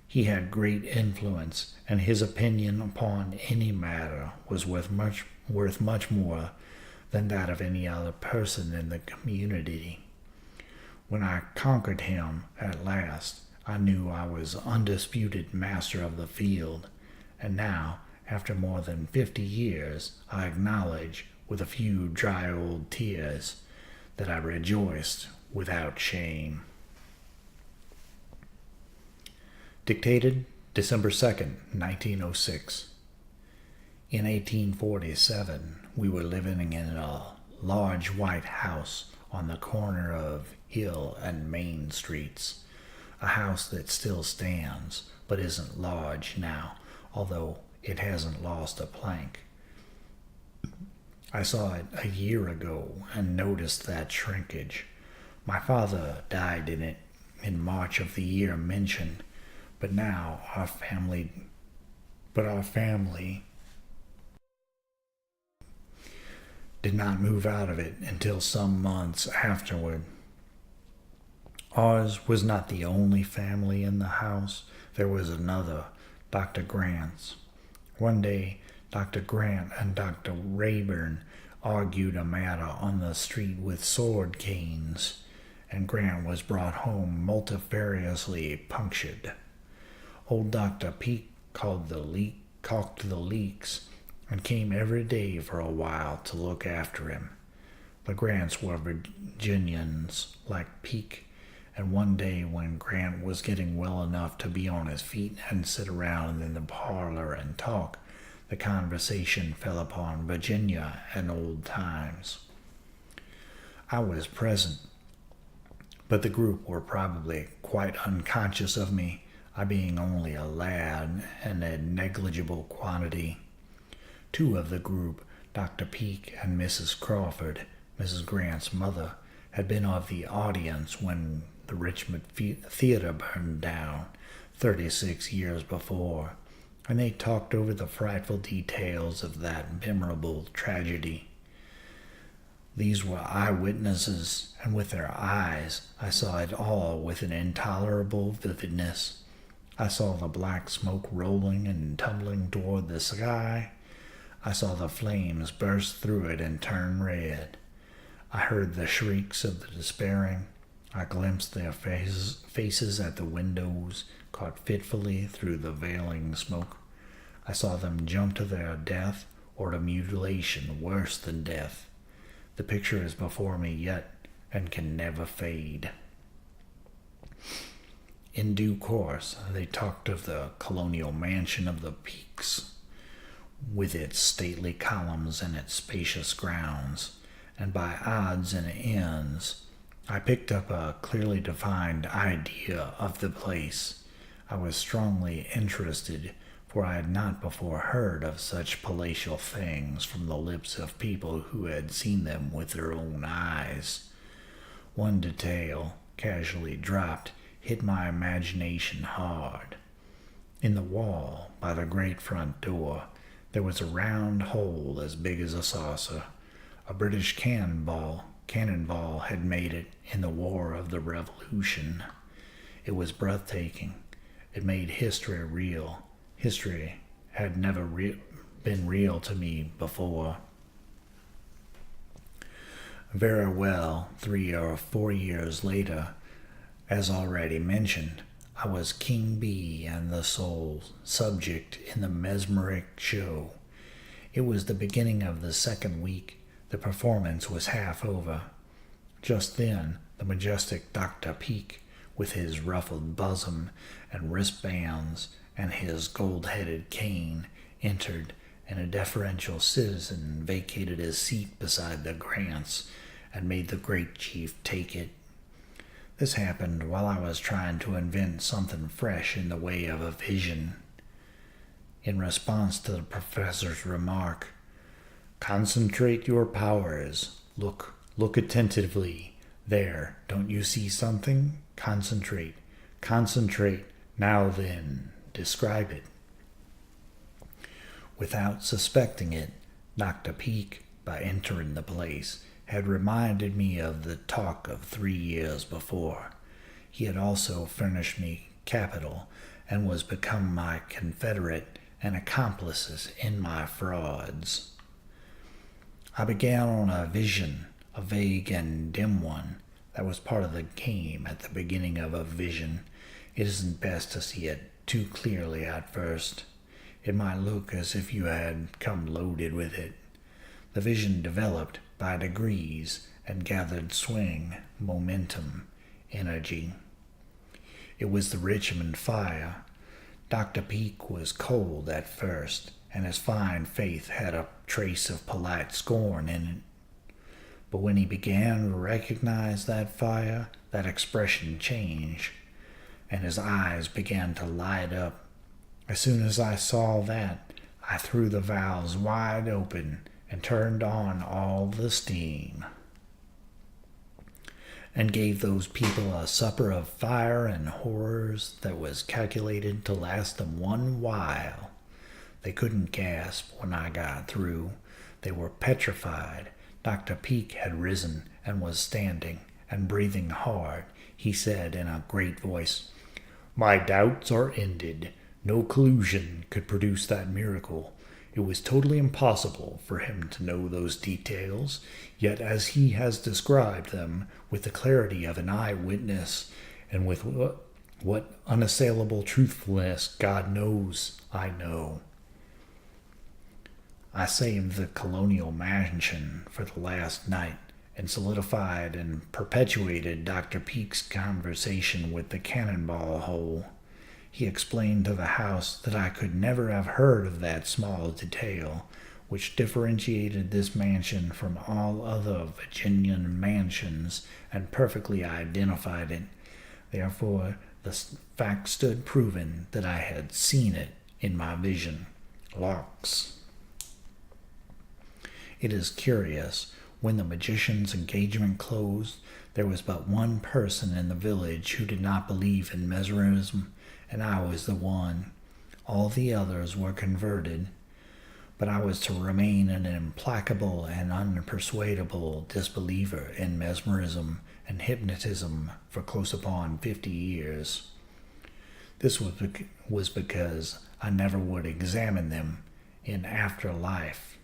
He had great influence, and his opinion upon any matter was worth much more than that of any other person in the community. When I conquered him at last, I knew I was undisputed master of the field, and now, after more than 50 years, I acknowledge, with a few dry old tears, that I rejoiced without shame. Dictated December 2nd, 1906. In 1847, we were living in a large white house on the corner of Hill and Main Streets, a house that still stands, but isn't large now, although it hasn't lost a plank. I saw it a year ago and noticed that shrinkage. My father died in it in March of the year mentioned, but our family did not move out of it until some months afterward. Ours was not the only family in the house. There was another, Dr. Grant's. One day, Dr. Grant and Dr. Rayburn argued a matter on the street with sword canes, and Grant was brought home multifariously punctured. Old Dr. Peake caulked the leaks, and came every day for a while to look after him. The Grants were Virginians like Peake, and one day when Grant was getting well enough to be on his feet and sit around in the parlor and talk, the conversation fell upon Virginia and old times. I was present, but the group were probably quite unconscious of me, I being only a lad and a negligible quantity. Two of the group, Dr. Peake and Mrs. Crawford, Mrs. Grant's mother, had been of the audience when the Richmond Theater burned down 36 years before, and they talked over the frightful details of that memorable tragedy. These were eyewitnesses, and with their eyes I saw it all with an intolerable vividness. I saw the black smoke rolling and tumbling toward the sky. I saw the flames burst through it and turn red. I heard the shrieks of the despairing. I glimpsed their faces at the windows, caught fitfully through the veiling smoke. I saw them jump to their death or to mutilation worse than death. The picture is before me yet and can never fade. In due course, they talked of the colonial mansion of the Peakes, with its stately columns and its spacious grounds, and by odds and ends, I picked up a clearly defined idea of the place. I was strongly interested, for I had not before heard of such palatial things from the lips of people who had seen them with their own eyes. One detail, casually dropped, hit my imagination hard. In the wall, by the great front door, there was a round hole as big as a saucer. A British cannonball had made it in the War of the Revolution. It was breathtaking. It made history real. History had never been real to me before. Very well, 3 or 4 years later, as already mentioned, I was King Bee and the sole subject in the mesmeric show. It was the beginning of the second week. The performance was half over. Just then, the majestic Dr. Peak, with his ruffled bosom and wristbands and his gold-headed cane, entered, and a deferential citizen vacated his seat beside the Grants and made the great chief take it. This happened while I was trying to invent something fresh in the way of a vision. In response to the professor's remark, "Concentrate your powers. Look attentively. There, don't you see something? Concentrate. Concentrate. Now then, describe it." Without suspecting it, Dr. Peak, by entering the place, had reminded me of the talk of 3 years before. He had also furnished me capital and was become my confederate and accomplices in my frauds. I began on a vision, a vague and dim one. That was part of the game at the beginning of a vision. It isn't best to see it too clearly at first. It might look as if you had come loaded with it. The vision developed by degrees and gathered swing, momentum, energy. It was the Richmond fire. Dr. Peak was cold at first, and his fine face had a trace of polite scorn in it. But when he began to recognize that fire, that expression changed, and his eyes began to light up. As soon as I saw that, I threw the valves wide open and turned on all the steam, and gave those people a supper of fire and horrors that was calculated to last them one while. They couldn't gasp when I got through. They were petrified. Dr. Peak had risen and was standing and breathing hard. He said in a great voice, "My doubts are ended. No collusion could produce that miracle. It was totally impossible for him to know those details, yet as he has described them with the clarity of an eyewitness, and with what unassailable truthfulness God knows I know. I saved the colonial mansion for the last night, and solidified and perpetuated Dr. Peak's conversation with the cannonball hole. He explained to the house that I could never have heard of that small detail, which differentiated this mansion from all other Virginian mansions and perfectly identified it. Therefore, the fact stood proven that I had seen it in my vision. Locks. It is curious, when the magician's engagement closed, there was but one person in the village who did not believe in mesmerism, and I was the one. All the others were converted, but I was to remain an implacable and unpersuadable disbeliever in mesmerism and hypnotism for close upon 50 years. This was because I never would examine them in after life.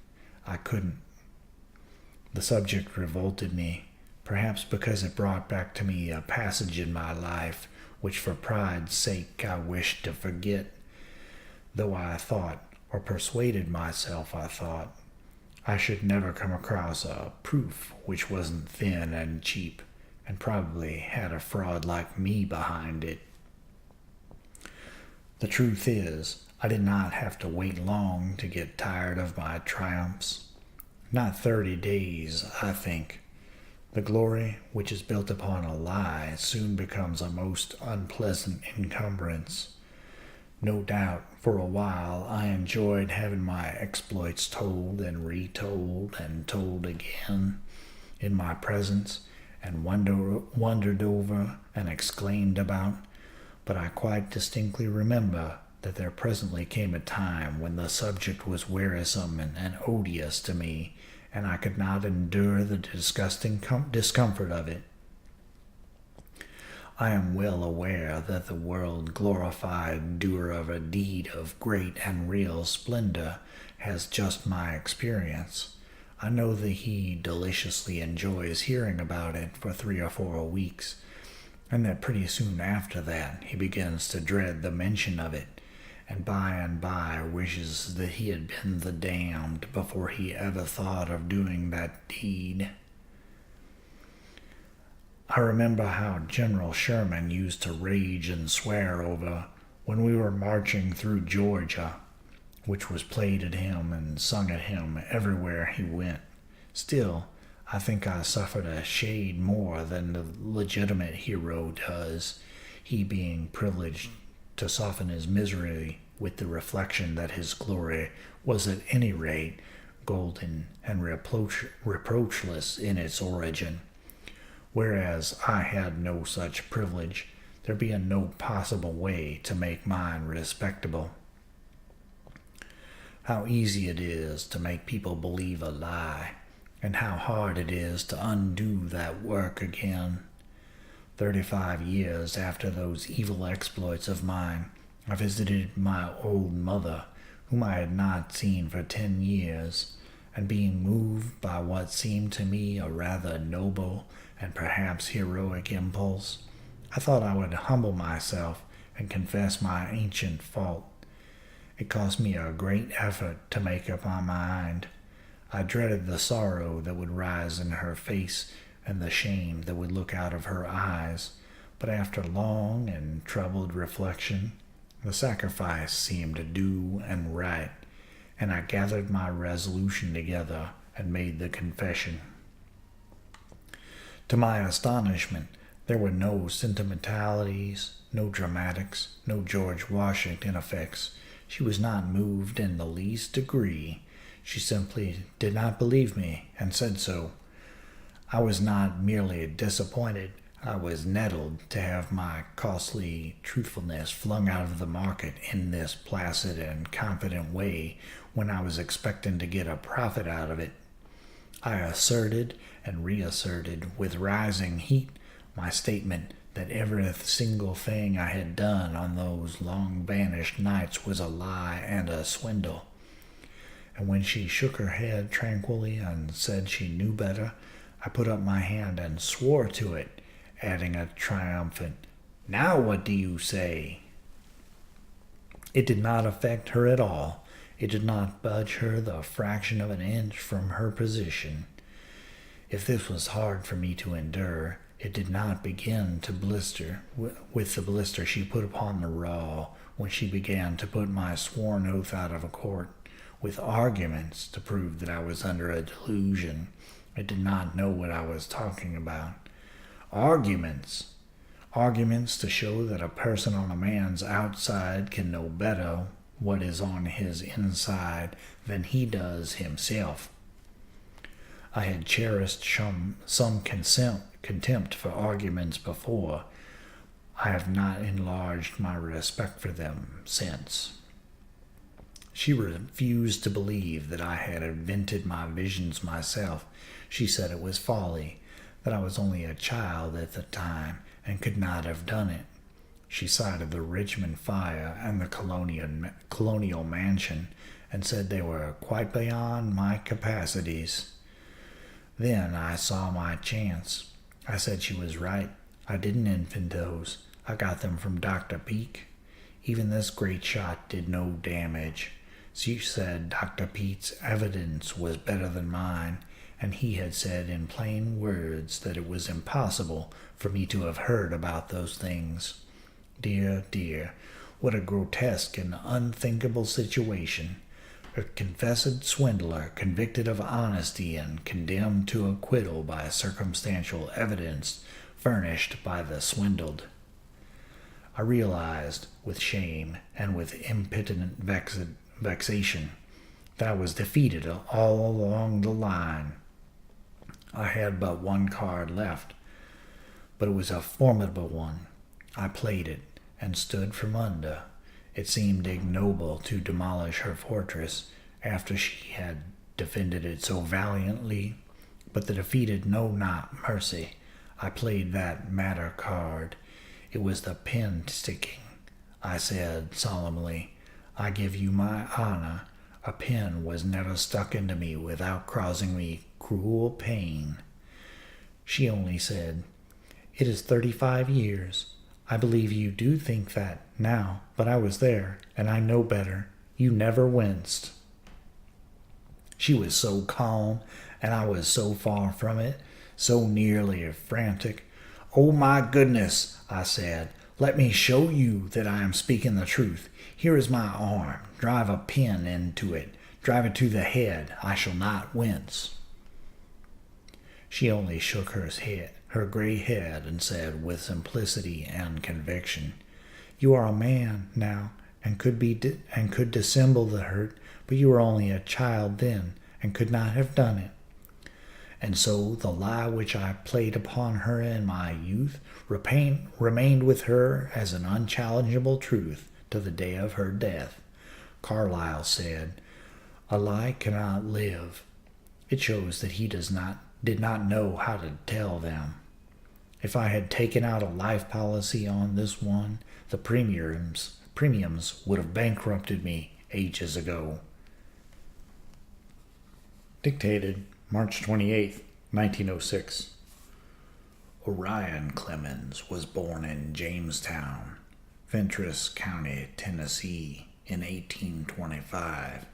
I couldn't. The subject revolted me, perhaps because it brought back to me a passage in my life which for pride's sake I wished to forget, though I thought, or persuaded myself I thought, I should never come across a proof which wasn't thin and cheap, and probably had a fraud like me behind it. The truth is, I did not have to wait long to get tired of my triumphs. Not 30 days, I think. The glory which is built upon a lie soon becomes a most unpleasant encumbrance. No doubt, for a while, I enjoyed having my exploits told and retold and told again in my presence, and wondered over and exclaimed about, but I quite distinctly remember that there presently came a time when the subject was wearisome and odious to me, and I could not endure the disgusting discomfort of it. I am well aware that the world-glorified doer of a deed of great and real splendor has just my experience. I know that he deliciously enjoys hearing about it for 3 or 4 weeks, and that pretty soon after that he begins to dread the mention of it, and by wishes that he had been the damned before he ever thought of doing that deed. I remember how General Sherman used to rage and swear over when we were marching through Georgia, which was played at him and sung at him everywhere he went. Still, I think I suffered a shade more than the legitimate hero does, he being privileged to soften his misery with the reflection that his glory was at any rate golden and reproachless in its origin. Whereas I had no such privilege, there being no possible way to make mine respectable. How easy it is to make people believe a lie, and how hard it is to undo that work again. 35 years after those evil exploits of mine, I visited my old mother, whom I had not seen for 10 years, and being moved by what seemed to me a rather noble and perhaps heroic impulse, I thought I would humble myself and confess my ancient fault. It cost me a great effort to make up my mind. I dreaded the sorrow that would rise in her face and the shame that would look out of her eyes, but after long and troubled reflection, the sacrifice seemed due and right, and I gathered my resolution together and made the confession. To my astonishment, there were no sentimentalities, no dramatics, no George Washington effects. She was not moved in the least degree. She simply did not believe me, and said so. I was not merely disappointed, I was nettled to have my costly truthfulness flung out of the market in this placid and confident way when I was expecting to get a profit out of it. I asserted and reasserted with rising heat my statement that every single thing I had done on those long-vanished nights was a lie and a swindle. And when she shook her head tranquilly and said she knew better, I put up my hand and swore to it, adding a triumphant, "Now what do you say?" It did not affect her at all. It did not budge her the fraction of an inch from her position. If this was hard for me to endure, it did not begin to blister with the blister she put upon the raw when she began to put my sworn oath out of court with arguments to prove that I was under a delusion. I did not know what I was talking about. Arguments to show that a person on a man's outside can know better what is on his inside than he does himself. I had cherished some contempt for arguments before. I have not enlarged my respect for them since. She refused to believe that I had invented my visions myself. She said it was folly, that I was only a child at the time and could not have done it. She cited the Richmond fire and the colonial mansion and said they were quite beyond my capacities. Then I saw my chance. I said she was right. I didn't invent those. I got them from Dr. Peake. Even this great shot did no damage. She said Dr. Peake's evidence was better than mine, and he had said in plain words that it was impossible for me to have heard about those things. Dear, dear, what a grotesque and unthinkable situation. A confessed swindler convicted of honesty and condemned to acquittal by circumstantial evidence furnished by the swindled. I realized with shame and with impotent vexation that I was defeated all along the line. I had but one card left, but it was a formidable one. I played it and stood from under. It seemed ignoble to demolish her fortress after she had defended it so valiantly, but the defeated know not mercy. I played that matter card. It was the pen sticking. I said solemnly, I give you my honor, a pen was never stuck into me without causing me cruel pain. She only said, It is 35 years. I believe you do think that now, but I was there, and I know better. You never winced. She was so calm, and I was so far from it, so nearly frantic. "Oh, my goodness," I said. "Let me show you that I am speaking the truth. Here is my arm. Drive a pin into it. Drive it to the head. I shall not wince." She only shook her gray head, and said with simplicity and conviction, "You are a man now, and could dissemble the hurt, but you were only a child then, and could not have done it." And so the lie which I played upon her in my youth remained with her as an unchallengeable truth to the day of her death. Carlyle said, "A lie cannot live." It shows that he did not know how to tell them. If I had taken out a life policy on this one, the premiums would have bankrupted me ages ago. Dictated March 28, 1906. Orion Clemens was born in Jamestown, Fentress County, Tennessee, in 1825.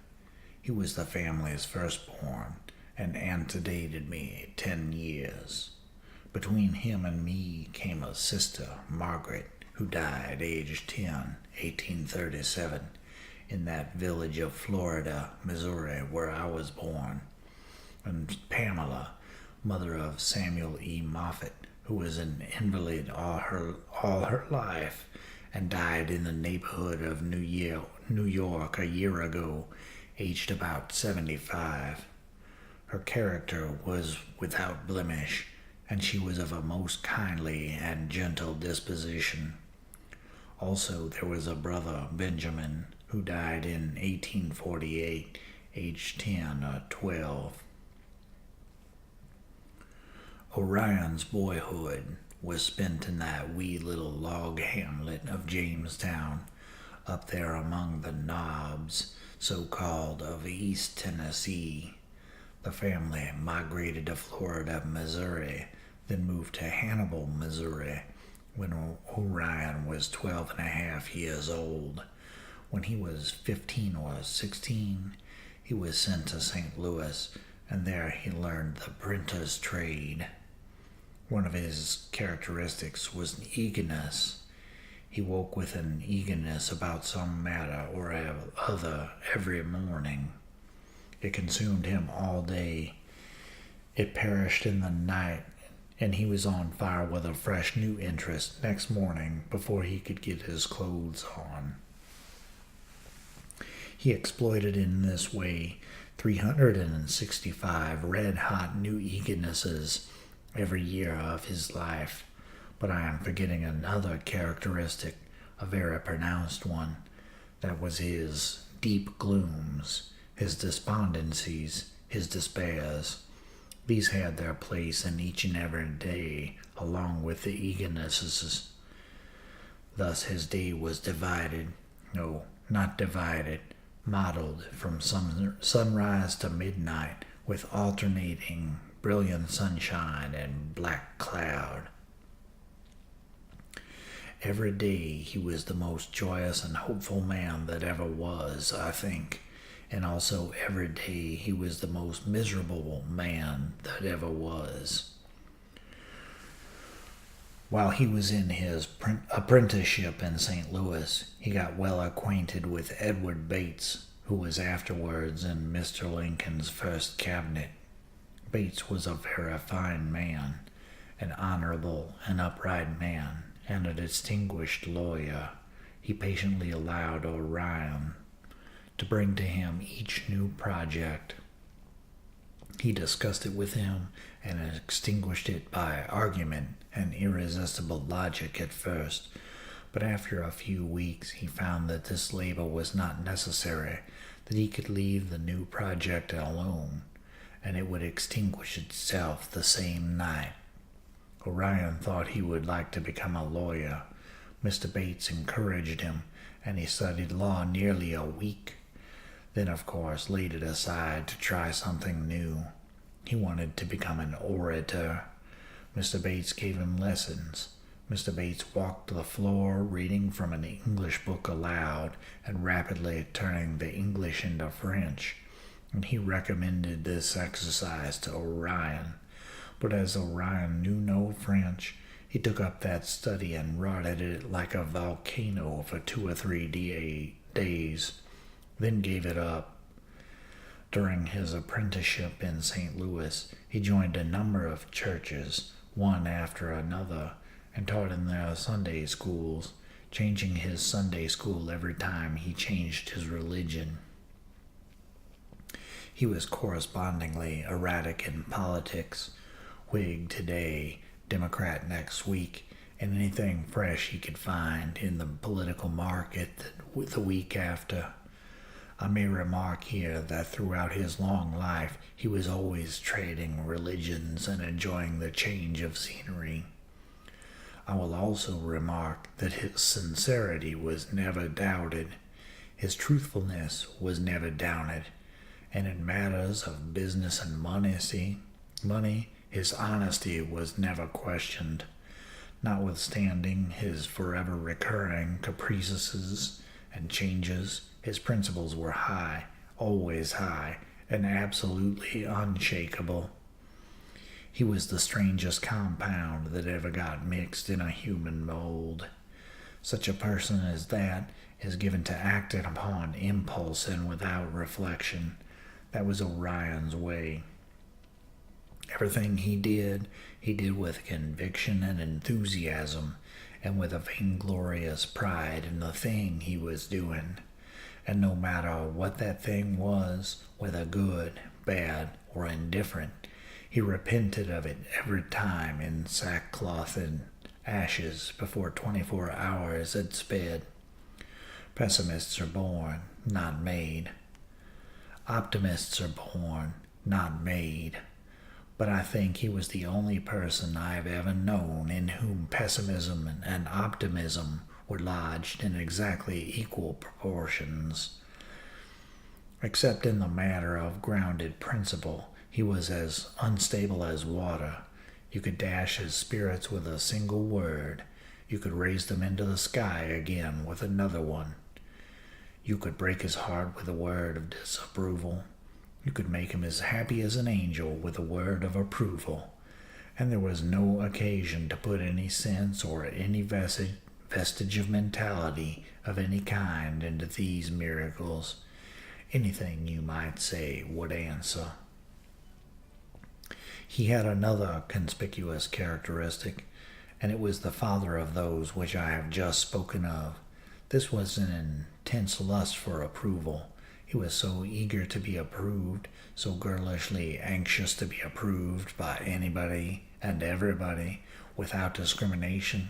He was the family's firstborn and antedated me 10 years. Between him and me came a sister, Margaret, who died aged 10, 1837, in that village of Florida, Missouri, where I was born, and Pamela, mother of Samuel E. Moffett, who was an invalid all her life and died in the neighborhood of New York a year ago, aged about 75. Her character was without blemish, and she was of a most kindly and gentle disposition. Also, there was a brother, Benjamin, who died in 1848, aged 10 or 12. Orion's boyhood was spent in that wee little log hamlet of Jamestown, up there among the knobs, so-called, of East Tennessee. The family migrated to Florida, Missouri, then moved to Hannibal, Missouri, when Orion was 12 and a half years old. When he was 15 or 16, he was sent to St. Louis, and there he learned the printer's trade. One of his characteristics was eagerness. He woke with an eagerness about some matter or other every morning. It consumed him all day. It perished in the night, and he was on fire with a fresh new interest next morning before he could get his clothes on. He exploited in this way 365 red-hot new eagernesses every year of his life. But I am forgetting another characteristic, a very pronounced one. That was his deep glooms, his despondencies, his despairs. These had their place in each and every day, along with the eagernesses. Thus his day was divided, no, not divided, mottled from sunrise to midnight, with alternating brilliant sunshine and black cloud. Every day he was the most joyous and hopeful man that ever was, I think, and also every day he was the most miserable man that ever was. While he was in his apprenticeship in St. Louis, he got well acquainted with Edward Bates, who was afterwards in Mr. Lincoln's first cabinet. Bates was a very fine man, an honorable and upright man, and a distinguished lawyer. He patiently allowed Orion to bring to him each new project. He discussed it with him and extinguished it by argument and irresistible logic at first, but after a few weeks he found that this labor was not necessary, that he could leave the new project alone, and it would extinguish itself the same night. Orion thought he would like to become a lawyer. Mr. Bates encouraged him, and he studied law nearly a week. Then, of course, laid it aside to try something new. He wanted to become an orator. Mr. Bates gave him lessons. Mr. Bates walked the floor, reading from an English book aloud and rapidly turning the English into French, and he recommended this exercise to Orion. But as Orion knew no French, he took up that study and wrought at it like a volcano for 2 or 3 days, then gave it up. During his apprenticeship in St. Louis, he joined a number of churches, one after another, and taught in their Sunday schools, changing his Sunday school every time he changed his religion. He was correspondingly erratic in politics, Whig today, Democrat next week, and anything fresh he could find in the political market the week after. I may remark here that throughout his long life he was always trading religions and enjoying the change of scenery. I will also remark that his sincerity was never doubted, his truthfulness was never doubted, and in matters of business and money, his honesty was never questioned. Notwithstanding his forever recurring caprices and changes, his principles were high, always high, and absolutely unshakable. He was the strangest compound that ever got mixed in a human mold. Such a person as that is given to acting upon impulse and without reflection. That was Orion's way. Everything he did with conviction and enthusiasm, and with a vainglorious pride in the thing he was doing. And no matter what that thing was, whether good, bad, or indifferent, he repented of it every time in sackcloth and ashes before 24 hours had sped. Pessimists are born, not made. Optimists are born, not made. But I think he was the only person I have ever known in whom pessimism and optimism were lodged in exactly equal proportions. Except in the matter of grounded principle, he was as unstable as water. You could dash his spirits with a single word. You could raise them into the sky again with another one. You could break his heart with a word of disapproval. You could make him as happy as an angel with a word of approval. And there was no occasion to put any sense or any vestige of mentality of any kind into these miracles. Anything you might say would answer. He had another conspicuous characteristic, and it was the father of those which I have just spoken of. This was an intense lust for approval. He was so eager to be approved, so girlishly anxious to be approved by anybody and everybody without discrimination,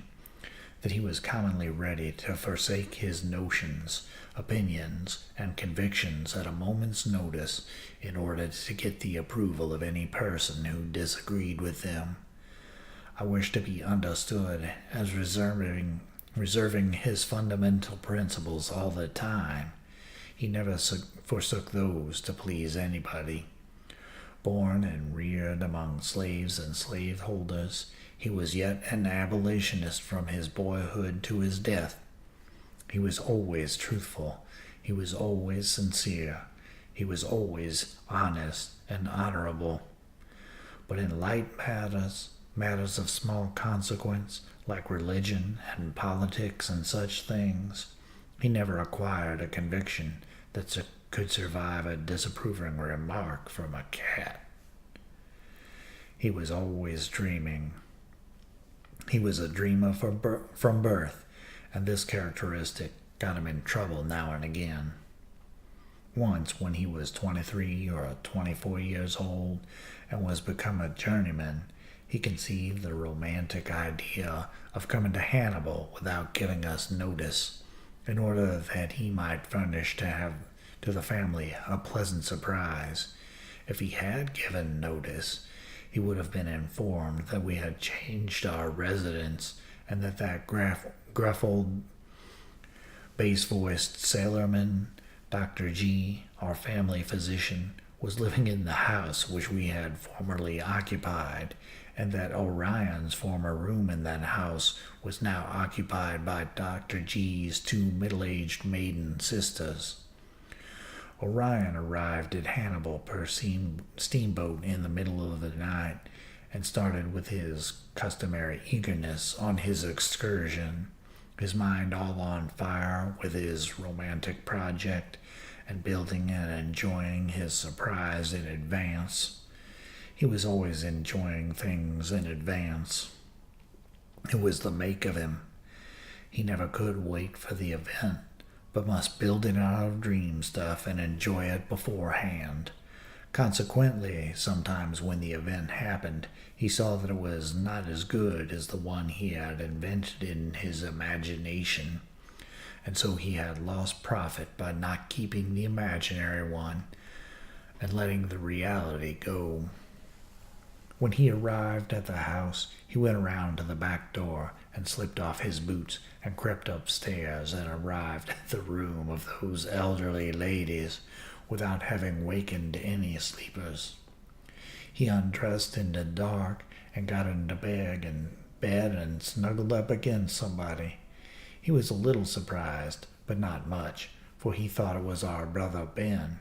that he was commonly ready to forsake his notions, opinions, and convictions at a moment's notice in order to get the approval of any person who disagreed with them. I wish to be understood as reserving his fundamental principles all the time. He never forsook those to please anybody. Born and reared among slaves and slaveholders, he was yet an abolitionist from his boyhood to his death. He was always truthful. He was always sincere. He was always honest and honorable. But in light matters of small consequence, like religion and politics and such things, he never acquired a conviction that could survive a disapproving remark from a cat. He was always dreaming. He was a dreamer from birth, and this characteristic got him in trouble now and again. Once, when he was 23 or 24 years old and was become a journeyman, he conceived the romantic idea of coming to Hannibal without giving us notice, in order that he might furnish to the family a pleasant surprise. If he had given notice, he would have been informed that we had changed our residence, and that gruff old bass-voiced sailorman, Dr. G., our family physician, was living in the house which we had formerly occupied, and that Orion's former room in that house was now occupied by Dr. G's two middle-aged maiden sisters. Orion arrived at Hannibal per steamboat in the middle of the night and started with his customary eagerness on his excursion, his mind all on fire with his romantic project and building and enjoying his surprise in advance. He was always enjoying things in advance. It was the make of him. He never could wait for the event, but must build it out of dream stuff and enjoy it beforehand. Consequently, sometimes when the event happened, he saw that it was not as good as the one he had invented in his imagination, and so he had lost profit by not keeping the imaginary one and letting the reality go. When he arrived at the house, he went around to the back door and slipped off his boots and crept upstairs and arrived at the room of those elderly ladies without having wakened any sleepers. He undressed in the dark and got into bed and snuggled up against somebody. He was a little surprised, but not much, for he thought it was our brother Ben.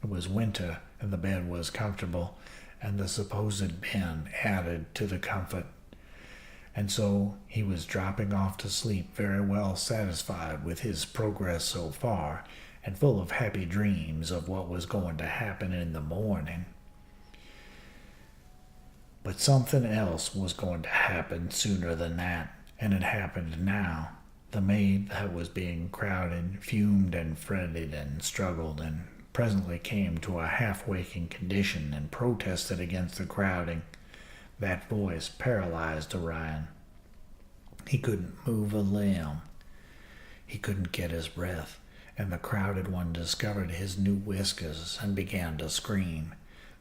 It was winter, and the bed was comfortable, and the supposed Ben added to the comfort. And so he was dropping off to sleep very well satisfied with his progress so far, and full of happy dreams of what was going to happen in the morning. But something else was going to happen sooner than that, and it happened now. The maid that was being crowded fumed and fretted and struggled, and presently came to a half-waking condition and protested against the crowding. That voice paralyzed Orion. He couldn't move a limb. He couldn't get his breath, and the crowded one discovered his new whiskers and began to scream.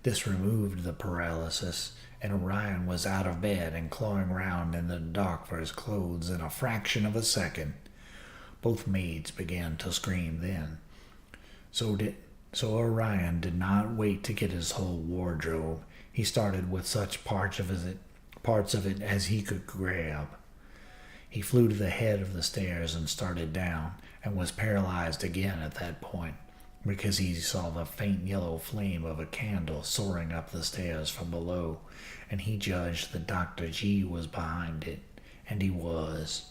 This removed the paralysis, and Orion was out of bed and clawing round in the dark for his clothes in a fraction of a second. Both maids began to scream then. So Orion did not wait to get his whole wardrobe. He started with such parts of it as he could grab. He flew to the head of the stairs and started down, and was paralyzed again at that point, because he saw the faint yellow flame of a candle soaring up the stairs from below, and he judged that Dr. G was behind it, and he was.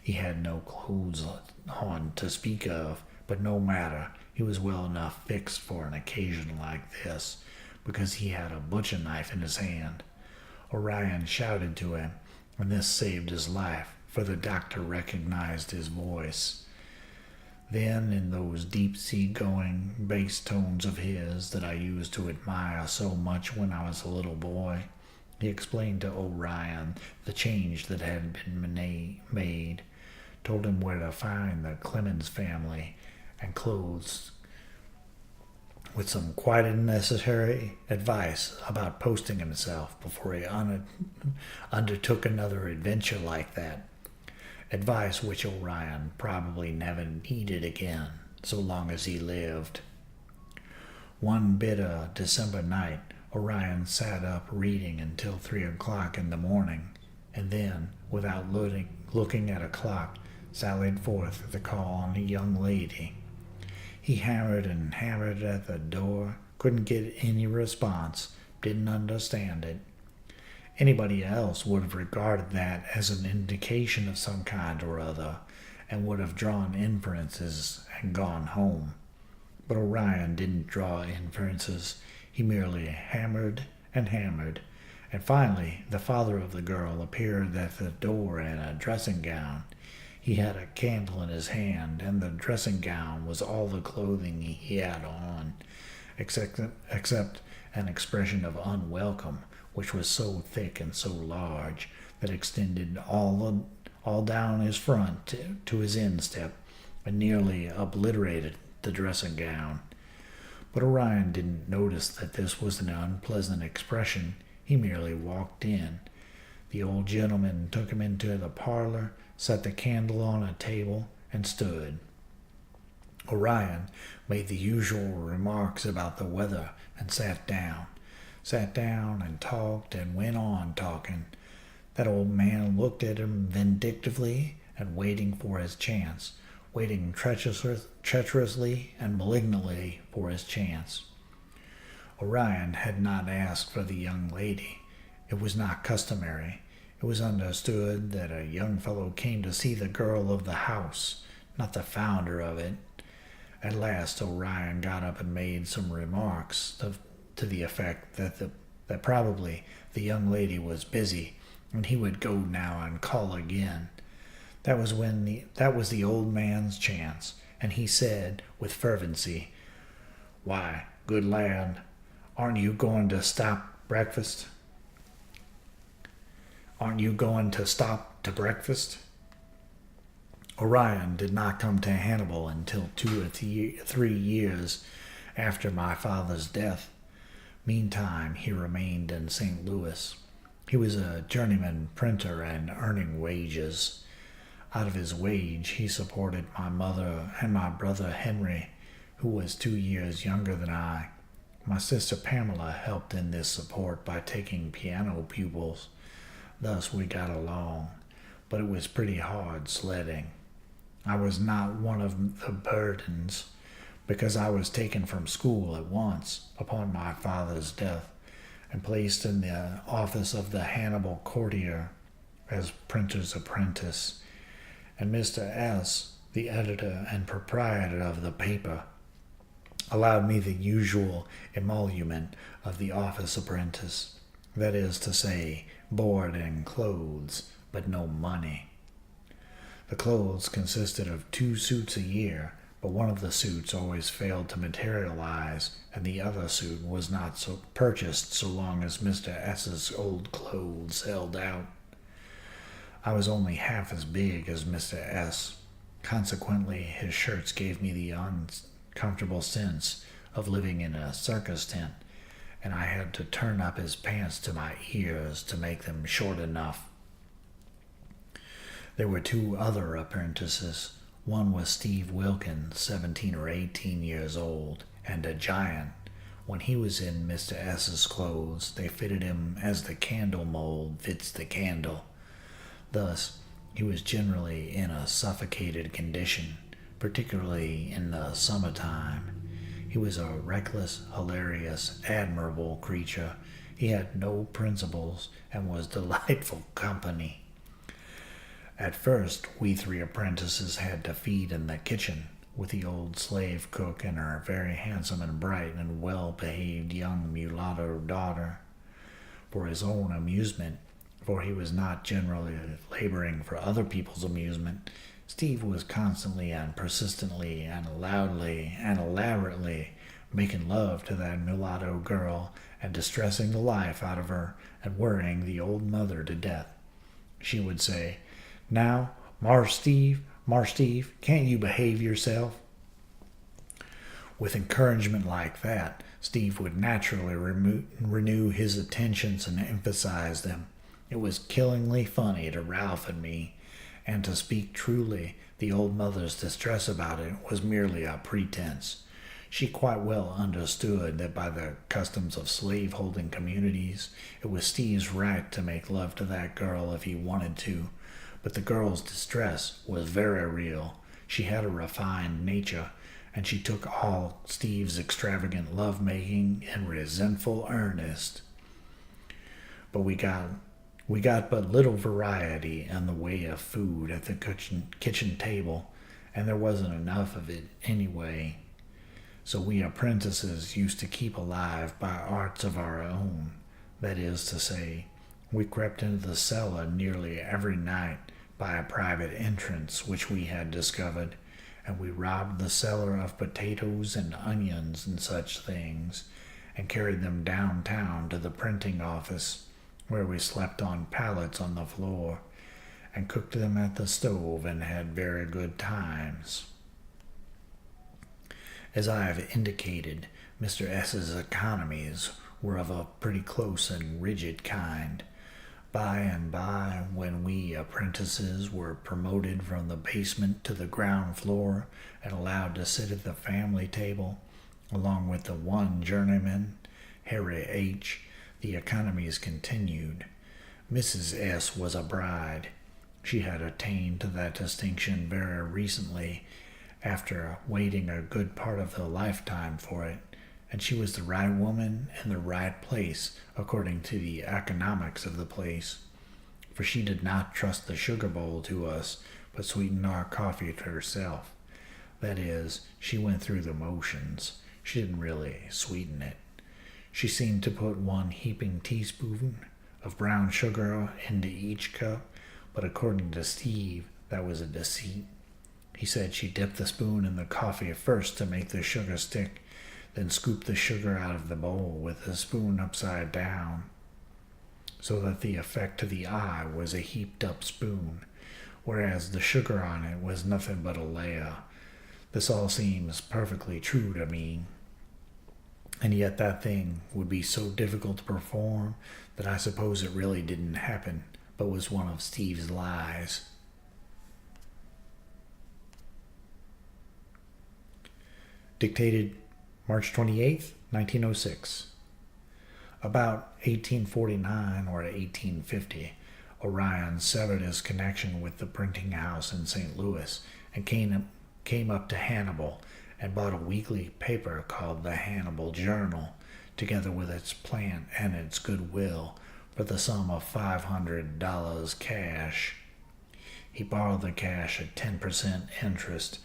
He had no clothes on to speak of, but no matter, he was well enough fixed for an occasion like this, because he had a butcher knife in his hand. Orion shouted to him, and this saved his life, for the doctor recognized his voice. Then, in those deep-sea-going bass tones of his that I used to admire so much when I was a little boy, he explained to Orion the change that had been made, told him where to find the Clemens family, and clothes, with some quite unnecessary advice about posting himself before he undertook another adventure like that. Advice which Orion probably never needed again, so long as he lived. One bitter December night, Orion sat up reading until 3 o'clock in the morning, and then, without looking at a clock, sallied forth to call on a young lady. He hammered and hammered at the door, couldn't get any response, didn't understand it. Anybody else would have regarded that as an indication of some kind or other, and would have drawn inferences and gone home. But Orion didn't draw inferences. He merely hammered, and finally the father of the girl appeared at the door in a dressing gown. He had a candle in his hand, and the dressing gown was all the clothing he had on, except an expression of unwelcome, which was so thick and so large that extended all down his front to his instep, and nearly obliterated the dressing gown. But Orion didn't notice that this was an unpleasant expression. He merely walked in. The old gentleman took him into the parlor, set the candle on a table, and stood. Orion made the usual remarks about the weather and sat down. sat down and talked and went on talking. That old man looked at him vindictively and waiting for his chance, waiting treacherously and malignantly for his chance. Orion had not asked for the young lady. It was not customary. It was understood that a young fellow came to see the girl of the house, not the founder of it. At last Orion got up and made some remarks to the effect that probably the young lady was busy, and he would go now and call again. That was the old man's chance, and he said with fervency, "Why, good lad, aren't you going to stop breakfast? Aren't you going to stop to breakfast?" Orion did not come to Hannibal until 2 or 3 years after my father's death. Meantime, he remained in St. Louis. He was a journeyman printer and earning wages. Out of his wage, he supported my mother and my brother Henry, who was 2 years younger than I. My sister Pamela helped in this support by taking piano pupils. Thus we got along, but it was pretty hard sledding. I was not one of the burdens, because I was taken from school at once upon my father's death and placed in the office of the Hannibal Courier as printer's apprentice, and Mr. S., the editor and proprietor of the paper, allowed me the usual emolument of the office apprentice, that is to say, board and clothes, but no money. The clothes consisted of 2 suits a year, but one of the suits always failed to materialize, and the other suit was not purchased so long as Mr. S.'s old clothes held out. I was only half as big as Mr. S. Consequently, his shirts gave me the uncomfortable sense of living in a circus tent, and I had to turn up his pants to my ears to make them short enough. There were 2 other apprentices. One was Steve Wilkins, 17 or 18 years old, and a giant. When he was in Mr. S.'s clothes, they fitted him as the candle mold fits the candle. Thus, he was generally in a suffocated condition, particularly in the summertime. He was a reckless, hilarious, admirable creature. He had no principles and was delightful company. At first, we 3 apprentices had to feed in the kitchen with the old slave cook and her very handsome and bright and well-behaved young mulatto daughter. For his own amusement, for he was not generally laboring for other people's amusement, Steve was constantly and persistently and loudly and elaborately making love to that mulatto girl and distressing the life out of her and worrying the old mother to death. She would say, "Now, Marse Steve, can't you behave yourself?" With encouragement like that, Steve would naturally renew his attentions and emphasize them. It was killingly funny to Ralph and me, and to speak truly, the old mother's distress about it was merely a pretense. She quite well understood that by the customs of slave-holding communities, it was Steve's right to make love to that girl if he wanted to, but the girl's distress was very real. She had a refined nature, and she took all Steve's extravagant love-making in resentful earnest. But we got but little variety in the way of food at the kitchen table, and there wasn't enough of it anyway. So we apprentices used to keep alive by arts of our own. That is to say, we crept into the cellar nearly every night by a private entrance which we had discovered, and we robbed the cellar of potatoes and onions and such things, and carried them downtown to the printing office, where we slept on pallets on the floor, and cooked them at the stove and had very good times. As I have indicated, Mr. S.'s economies were of a pretty close and rigid kind. By and by, when we apprentices were promoted from the basement to the ground floor and allowed to sit at the family table, along with the one journeyman, Harry H., The economies continued. Mrs. S. was a bride. She had attained to that distinction very recently, after waiting a good part of her lifetime for it, and she was the right woman in the right place according to the economics of the place, for she did not trust the sugar bowl to us, but sweetened our coffee to herself. That is, she went through the motions. She didn't really sweeten it. She seemed to put one heaping teaspoon of brown sugar into each cup, but according to Steve, that was a deceit. He said she dipped the spoon in the coffee first to make the sugar stick, then scooped the sugar out of the bowl with the spoon upside down, so that the effect to the eye was a heaped up spoon, whereas the sugar on it was nothing but a layer. This all seems perfectly true to me, and yet that thing would be so difficult to perform that I suppose it really didn't happen, but was one of Steve's lies. Dictated March 28th, 1906. About 1849 or 1850, Orion severed his connection with the printing house in St. Louis and came up to Hannibal and bought a weekly paper called the Hannibal Journal, together with its plant and its goodwill, for the sum of $500 cash. He borrowed the cash at 10% interest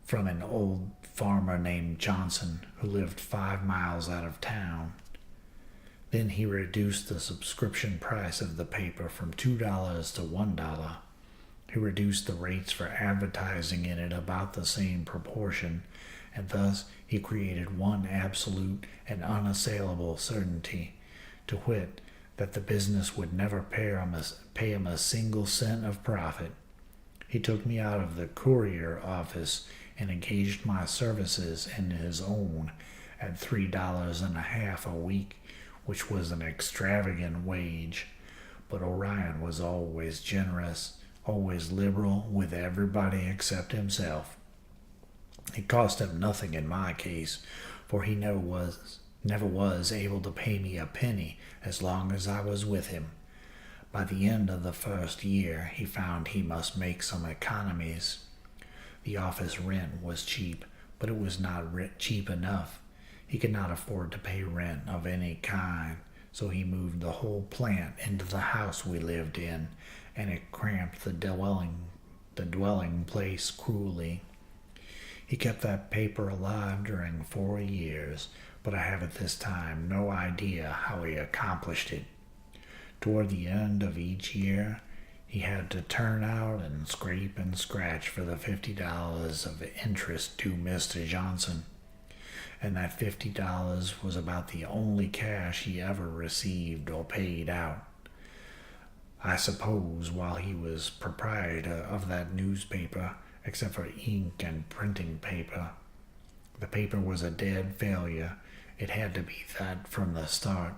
from an old farmer named Johnson, who lived 5 miles out of town. Then he reduced the subscription price of the paper from $2 to $1. He reduced the rates for advertising in it about the same proportion, and thus he created one absolute and unassailable certainty, to wit, that the business would never pay him a single cent of profit. He took me out of the courier office and engaged my services in his own at $3.50 a week, which was an extravagant wage. But Orion was always generous, always liberal with everybody except himself. It cost him nothing in my case, for he never was able to pay me a penny as long as I was with him. By the end of the first year, he found he must make some economies. The office rent was cheap, but it was not cheap enough. He could not afford to pay rent of any kind, so he moved the whole plant into the house we lived in, and it cramped the dwelling place cruelly. He kept that paper alive during 4 years, but I have at this time no idea how he accomplished it. Toward the end of each year, he had to turn out and scrape and scratch for the $50 of interest due Mr. Johnson, and that $50 was about the only cash he ever received or paid out. I suppose while he was proprietor of that newspaper, except for ink and printing paper, the paper was a dead failure. It had to be that from the start.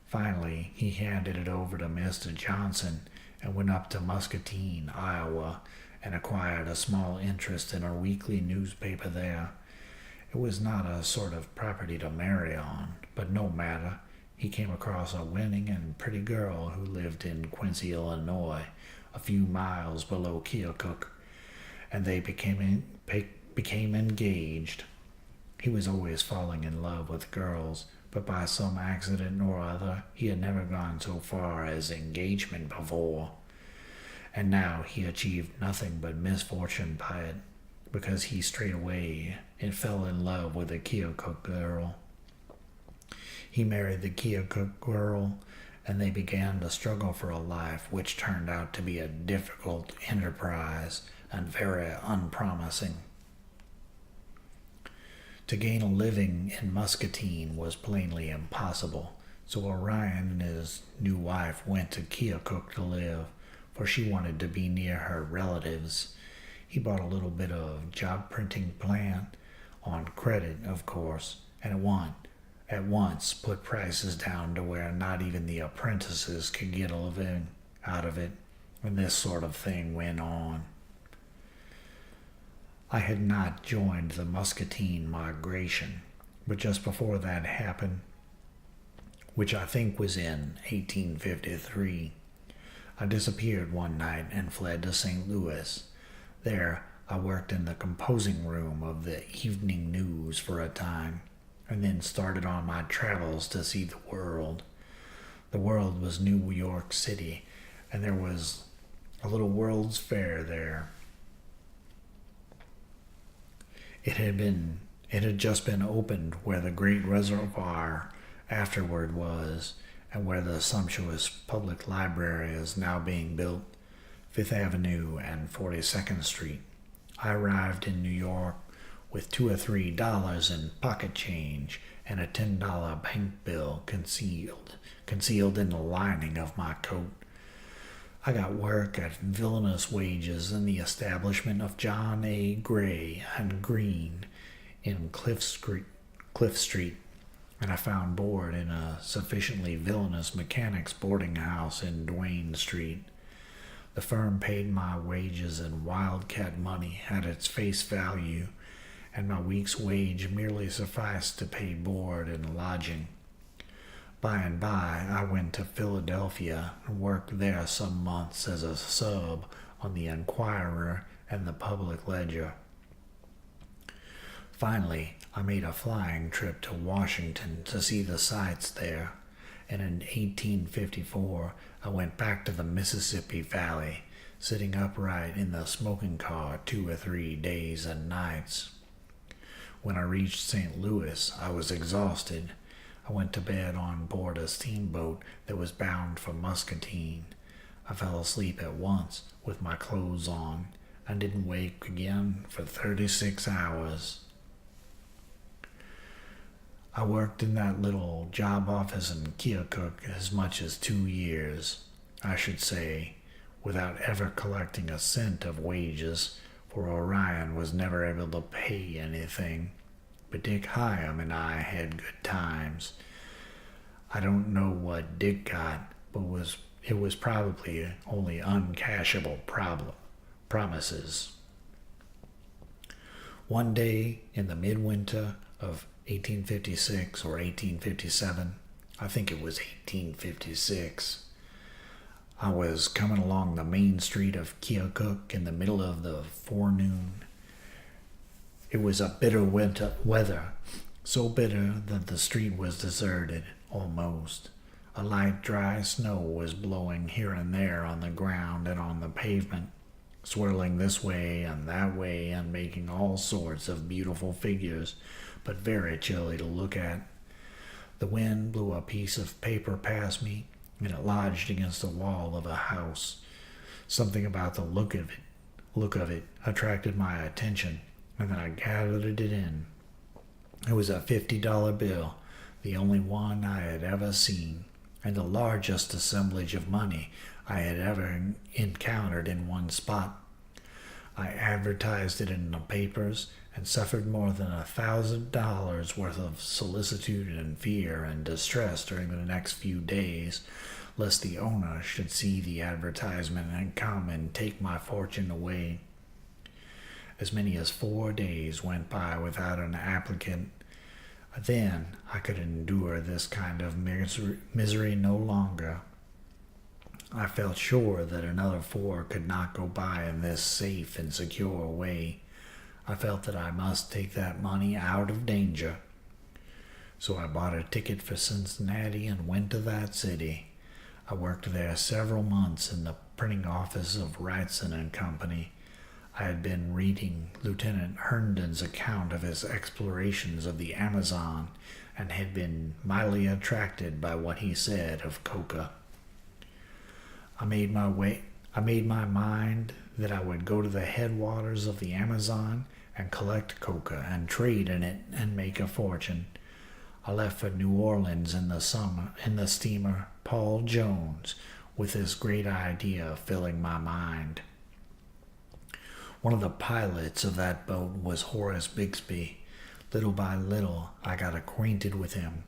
Finally, he handed it over to Mr. Johnson and went up to Muscatine, Iowa, and acquired a small interest in a weekly newspaper there. It was not a sort of property to marry on, but no matter. He came across a winning and pretty girl who lived in Quincy, Illinois, a few miles below Keokuk, and they became engaged. He was always falling in love with girls, but by some accident or other he had never gone so far as engagement before, and now he achieved nothing but misfortune by it, because he straightway fell in love with a Keokuk girl. He married the Keokuk girl, and they began to struggle for a life which turned out to be a difficult enterprise and very unpromising. To gain a living in Muscatine was plainly impossible, so Orion and his new wife went to Keokuk to live, for she wanted to be near her relatives. He bought a little bit of job printing plant, on credit, of course, and at once put prices down to where not even the apprentices could get a living out of it, and this sort of thing went on. I had not joined the Muscatine migration, but just before that happened, which I think was in 1853. I disappeared one night and fled to St. Louis. There, I worked in the composing room of the Evening News for a time, and then started on my travels to see the world. The world was New York City, and there was a little World's Fair there. It had just been opened where the great reservoir afterward was, and where the sumptuous public library is now being built, 5th Avenue and 42nd Street. I arrived in New York with $2 or $3 in pocket change and a $10 bank bill concealed in the lining of my coat. I got work at villainous wages in the establishment of John A. Gray and Green in Cliff Street, and I found board in a sufficiently villainous mechanics boarding house in Twain Street. The firm paid my wages in wildcat money at its face value, and my week's wage merely sufficed to pay board and lodging. By and by, I went to Philadelphia and worked there some months as a sub on the Enquirer and the Public Ledger. Finally, I made a flying trip to Washington to see the sights there, and in 1854 I went back to the Mississippi Valley, sitting upright in the smoking car 2 or 3 days and nights. When I reached St. Louis, I was exhausted. I went to bed on board a steamboat that was bound for Muscatine. I fell asleep at once with my clothes on, and didn't wake again for 36 hours. I worked in that little job office in Keokuk as much as 2 years, I should say, without ever collecting a cent of wages, for Orion was never able to pay anything. But Dick Hyam and I had good times. I don't know what Dick got, but it was probably only uncashable promises. One day in the midwinter of 1856 or 1857, I think it was 1856, I was coming along the main street of Keokuk in the middle of the forenoon. It was a bitter winter weather, so bitter that the street was deserted, almost. A light, dry snow was blowing here and there on the ground and on the pavement, swirling this way and that way and making all sorts of beautiful figures, but very chilly to look at. The wind blew a piece of paper past me, and it lodged against the wall of a house. Something about the look of it attracted my attention, and then I gathered it in. It was a $50 bill, the only one I had ever seen, and the largest assemblage of money I had ever encountered in one spot. I advertised it in the papers, and suffered more than $1,000 worth of solicitude and fear and distress during the next few days, lest the owner should see the advertisement and come and take my fortune away. As many as 4 days went by without an applicant. Then I could endure this kind of misery no longer. I felt sure that another 4 could not go by in this safe and secure way. I felt that I must take that money out of danger. So I bought a ticket for Cincinnati and went to that city. I worked there several months in the printing office of Wrightson and Company. I had been reading Lieutenant Herndon's account of his explorations of the Amazon and had been mildly attracted by what he said of coca. I made my mind that I would go to the headwaters of the Amazon and collect coca and trade in it and make a fortune. I left for New Orleans in the summer in the steamer Paul Jones, with this great idea filling my mind. One of the pilots of that boat was Horace Bixby. Little by little, I got acquainted with him,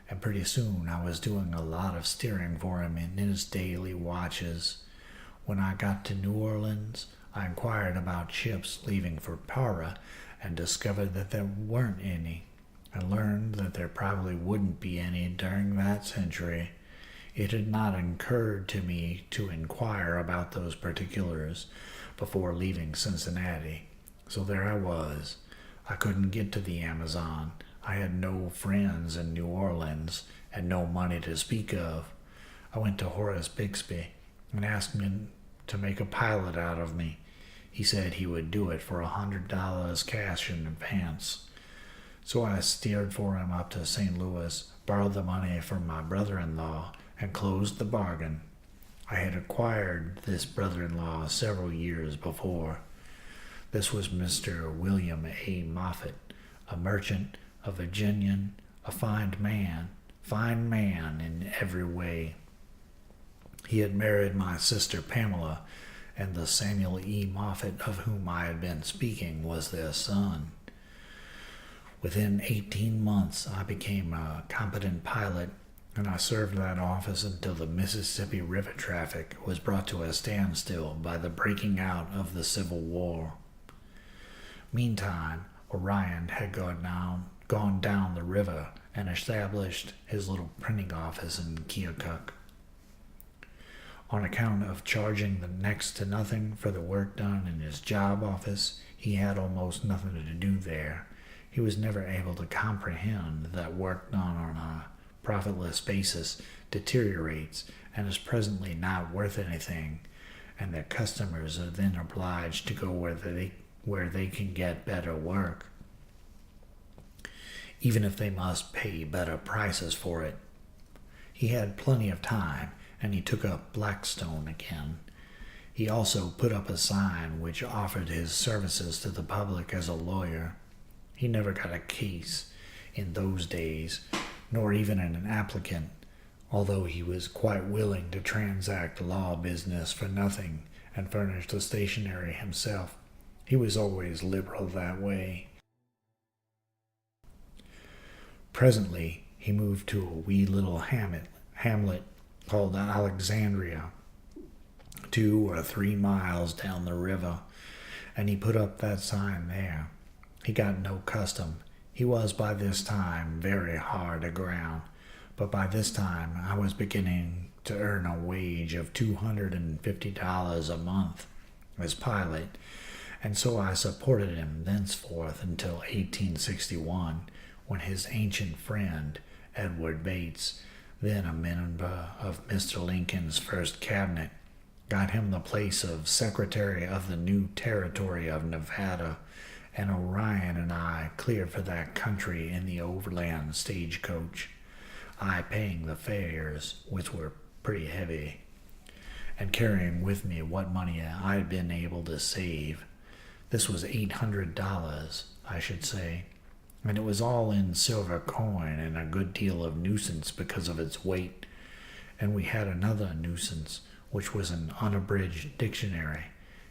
and pretty soon I was doing a lot of steering for him in his daily watches. When I got to New Orleans, I inquired about ships leaving for Para and discovered that there weren't any. I learned that there probably wouldn't be any during that century. It had not occurred to me to inquire about those particulars before leaving Cincinnati. So there I was. I couldn't get to the Amazon. I had no friends in New Orleans and no money to speak of. I went to Horace Bixby and asked him to make a pilot out of me. He said he would do it for $100 cash in advance. So I steered for him up to St. Louis, borrowed the money from my brother-in-law, and closed the bargain. I had acquired this brother-in-law several years before. This was Mr. William A. Moffat, a merchant, a Virginian, a fine man in every way. He had married my sister Pamela, and the Samuel E. Moffat of whom I had been speaking was their son. Within 18 months, I became a competent pilot, and I served that office until the Mississippi River traffic was brought to a standstill by the breaking out of the Civil War. Meantime, Orion had gone down the river and established his little printing office in Keokuk. On account of charging the next to nothing for the work done in his job office, he had almost nothing to do there. He was never able to comprehend that work done on a profitless basis deteriorates and is presently not worth anything, and that customers are then obliged to go where they can get better work, even if they must pay better prices for it. He had plenty of time, and he took up Blackstone again. He also put up a sign which offered his services to the public as a lawyer. He never got a case in those days, nor even an applicant, although he was quite willing to transact law business for nothing and furnish the stationery himself. He was always liberal that way. Presently, he moved to a wee little hamlet called Alexandria, 2 or 3 miles down the river, and he put up that sign there. He got no custom. He was by this time very hard aground, but by this time I was beginning to earn a wage of $250 a month as pilot, and so I supported him thenceforth until 1861, when his ancient friend, Edward Bates, then a member of Mr. Lincoln's first cabinet, got him the place of Secretary of the new Territory of Nevada, and Orion and I cleared for that country in the overland stagecoach, I paying the fares, which were pretty heavy, and carrying with me what money I had been able to save. This was $800, I should say, and it was all in silver coin and a good deal of nuisance because of its weight. And we had another nuisance, which was an unabridged dictionary.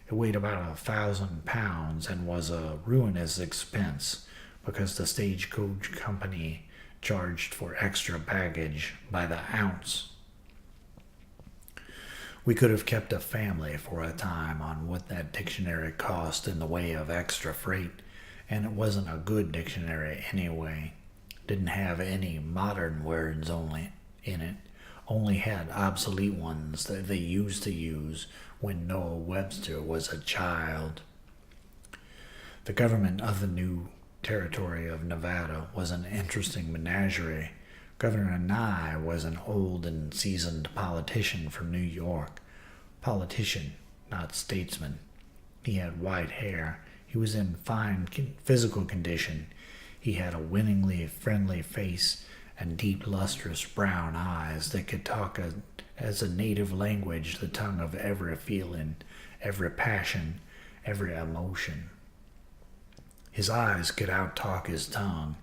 It weighed about 1,000 pounds and was a ruinous expense because the stagecoach company charged for extra baggage by the ounce. We could have kept a family for a time on what that dictionary cost in the way of extra freight, and it wasn't a good dictionary anyway. Didn't have any modern words in it, only had obsolete ones that they used to use when Noah Webster was a child. The government of the new Territory of Nevada was an interesting menagerie. Governor Nye was an old and seasoned politician from New York. Politician, not statesman. He had white hair. He was in fine physical condition. He had a winningly friendly face and deep, lustrous brown eyes that could talk as a native language the tongue of every feeling, every passion, every emotion. His eyes could out-talk his tongue,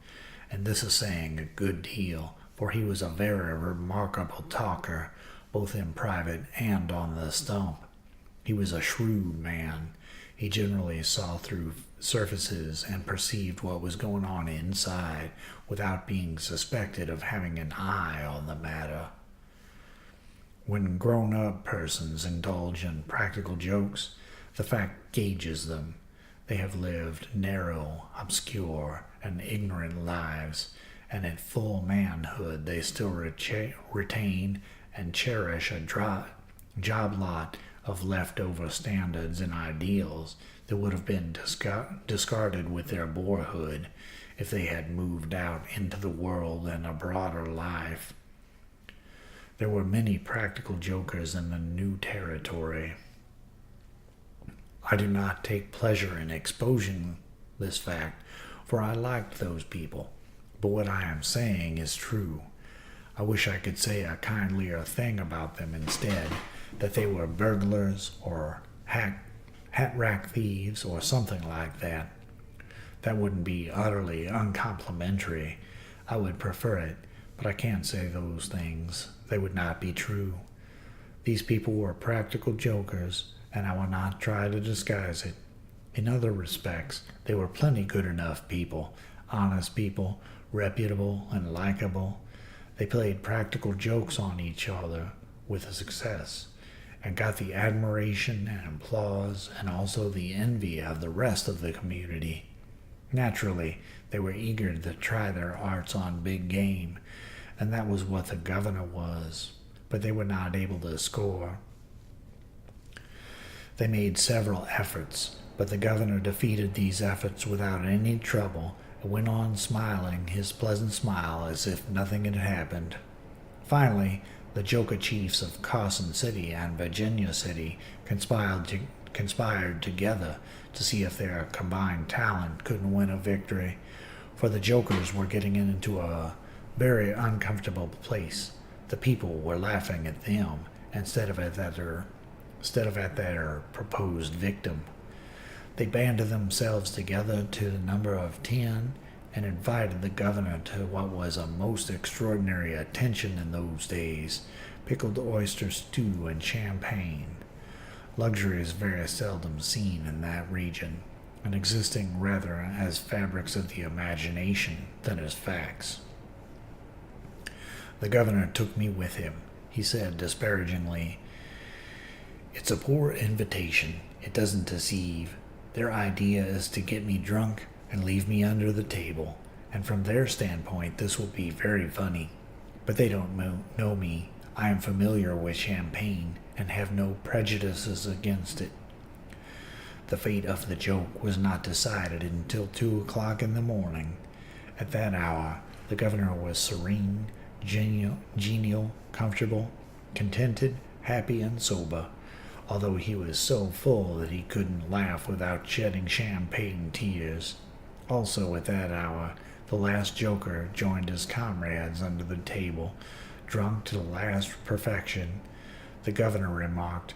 and this is saying a good deal, for he was a very remarkable talker, both in private and on the stump. He was a shrewd man. He generally saw through surfaces and perceived what was going on inside without being suspected of having an eye on the matter. When grown-up persons indulge in practical jokes, the fact gauges them. They have lived narrow, obscure, and ignorant lives, and at full manhood they still retain and cherish a job lot of leftover standards and ideals that would have been discarded with their boyhood if they had moved out into the world and a broader life. There were many practical jokers in the new territory. I do not take pleasure in exposing this fact, for I liked those people, but what I am saying is true. I wish I could say a kindlier thing about them instead, that they were burglars or hat-rack thieves or something like that. That wouldn't be utterly uncomplimentary. I would prefer it, but I can't say those things. They would not be true. These people were practical jokers, and I will not try to disguise it. In other respects, they were plenty good enough people, honest people, reputable and likable. They played practical jokes on each other with a success, and got the admiration and applause and also the envy of the rest of the community. Naturally, they were eager to try their arts on big game, and that was what the governor was, but they were not able to score. They made several efforts, but the governor defeated these efforts without any trouble and went on smiling his pleasant smile as if nothing had happened. Finally, the Joker chiefs of Carson City and Virginia City conspired together to see if their combined talent couldn't win a victory, for the jokers were getting into a very uncomfortable place. The people were laughing at them instead of at their proposed victim. They banded themselves together to the number of 10 and invited the governor to what was a most extraordinary attention in those days: pickled oyster stew and champagne. Luxury is very seldom seen in that region, and existing rather as fabrics of the imagination than as facts. The governor took me with him. He said disparagingly, "It's a poor invitation. It doesn't deceive. Their idea is to get me drunk and leave me under the table, and from their standpoint this will be very funny. But they don't know me. I am familiar with champagne and have no prejudices against it." The fate of the joke was not decided until 2 o'clock in the morning. At that hour, the governor was serene, genial, comfortable, contented, happy, and sober, although he was so full that he couldn't laugh without shedding champagne tears. Also at that hour, the last joker joined his comrades under the table, drunk to the last perfection. The governor remarked,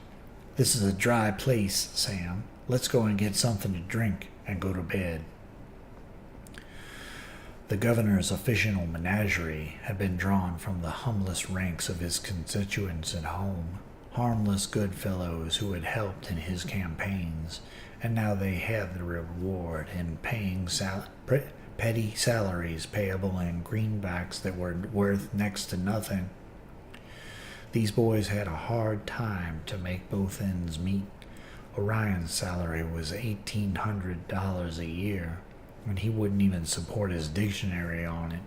"This is a dry place, Sam. Let's go and get something to drink and go to bed." The governor's official menagerie had been drawn from the humblest ranks of his constituents at home, harmless good fellows who had helped in his campaigns, and now they had the reward in paying petty salaries payable in greenbacks that were worth next to nothing. These boys had a hard time to make both ends meet. Orion's salary was $1,800 a year, and he wouldn't even support his dictionary on it.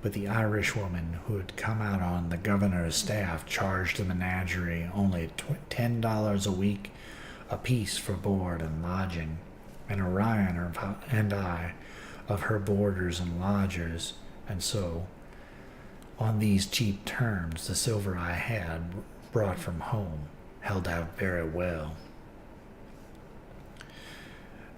But the Irish woman who had come out on the governor's staff charged the menagerie only $10 a week apiece for board and lodging, and Orion and I of her boarders and lodgers, and so, on these cheap terms, the silver I had brought from home held out very well.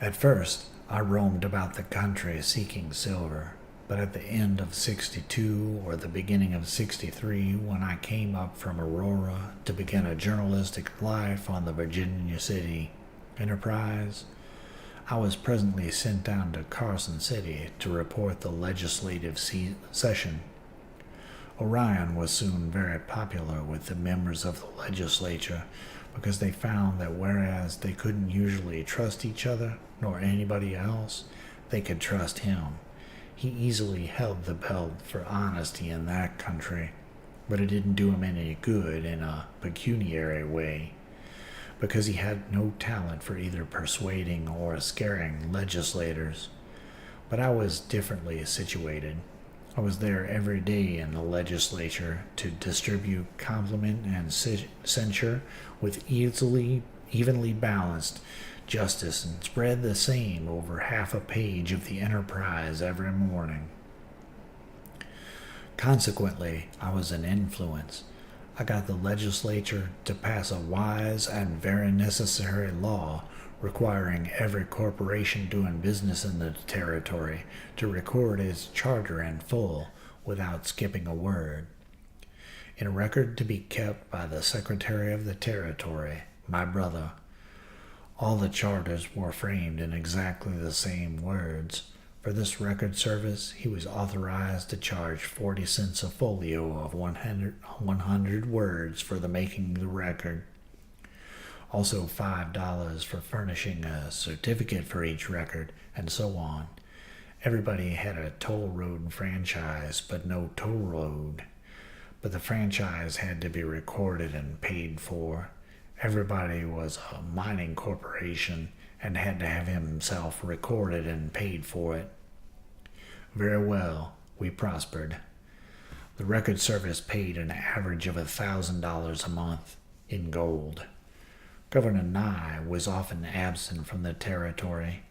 At first, I roamed about the country seeking silver, but at the end of '62 or the beginning of '63, when I came up from Aurora to begin a journalistic life on the Virginia City Enterprise, I was presently sent down to Carson City to report the legislative session. Orion was soon very popular with the members of the legislature because they found that whereas they couldn't usually trust each other nor anybody else, they could trust him. He easily held the belt for honesty in that country, but it didn't do him any good in a pecuniary way, because he had no talent for either persuading or scaring legislators. But I was differently situated. I was there every day in the legislature to distribute compliment and censure with evenly balanced justice and spread the same over half a page of the Enterprise every morning. Consequently, I was an influence. I got the legislature to pass a wise and very necessary law requiring every corporation doing business in the territory to record its charter in full without skipping a word. In a record to be kept by the Secretary of the Territory, my brother, all the charters were framed in exactly the same words. For this record service, he was authorized to charge 40 cents a folio of 100 words for the making the record. Also $5 for furnishing a certificate for each record, and so on. Everybody had a toll road franchise, but no toll road. But the franchise had to be recorded and paid for. Everybody was a mining corporation and had to have himself recorded and paid for it. Very well, we prospered. The record service paid an average of $1,000 a month in gold. Governor Nye was often absent from the territory.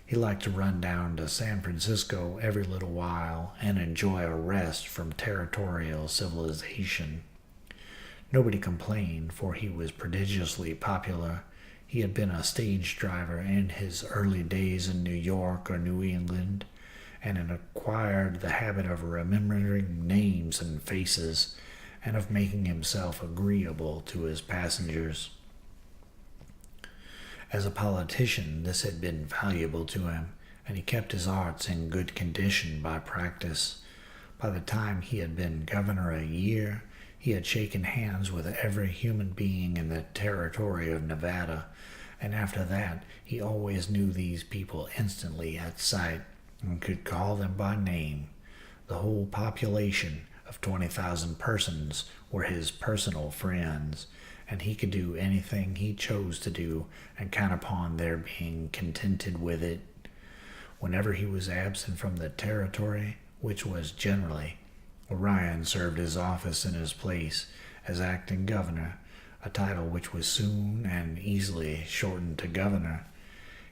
He liked to run down to San Francisco every little while and enjoy a rest from territorial civilization. Nobody complained, for he was prodigiously popular. He had been a stage driver in his early days in New York or New England, and had acquired the habit of remembering names and faces, and of making himself agreeable to his passengers. As a politician, this had been valuable to him, and he kept his arts in good condition by practice. By the time he had been governor a year, he had shaken hands with every human being in the territory of Nevada, and after that he always knew these people instantly at sight and could call them by name. The whole population of 20,000 persons were his personal friends, and he could do anything he chose to do and count upon their being contented with it. Whenever he was absent from the territory, which was generally, Orion served his office in his place as acting governor, a title which was soon and easily shortened to governor.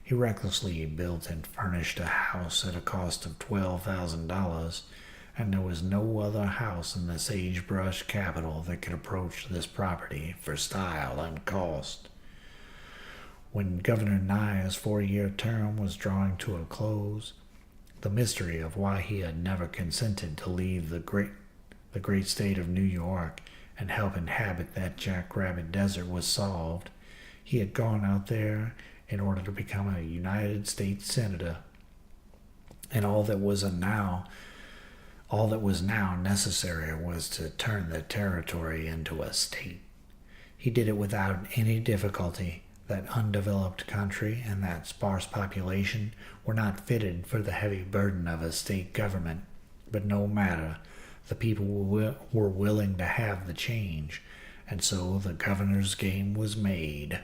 He recklessly built and furnished a house at a cost of $12,000, and there was no other house in the sagebrush capital that could approach this property for style and cost. When Governor Nye's 4-year term was drawing to a close, the mystery of why he had never consented to leave the great state of New York and help inhabit that jackrabbit desert was solved. He had gone out there in order to become a United States Senator, and all that was now necessary was to turn the territory into a state. He did it without any difficulty. That undeveloped country and that sparse population were not fitted for the heavy burden of a state government, but no matter, the people were willing to have the change, and so the governor's game was made.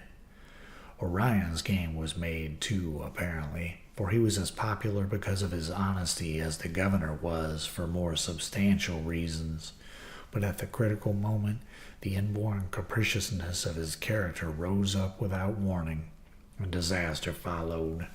Orion's game was made too, apparently, for he was as popular because of his honesty as the governor was for more substantial reasons. But at the critical moment, the inborn capriciousness of his character rose up without warning, and disaster followed.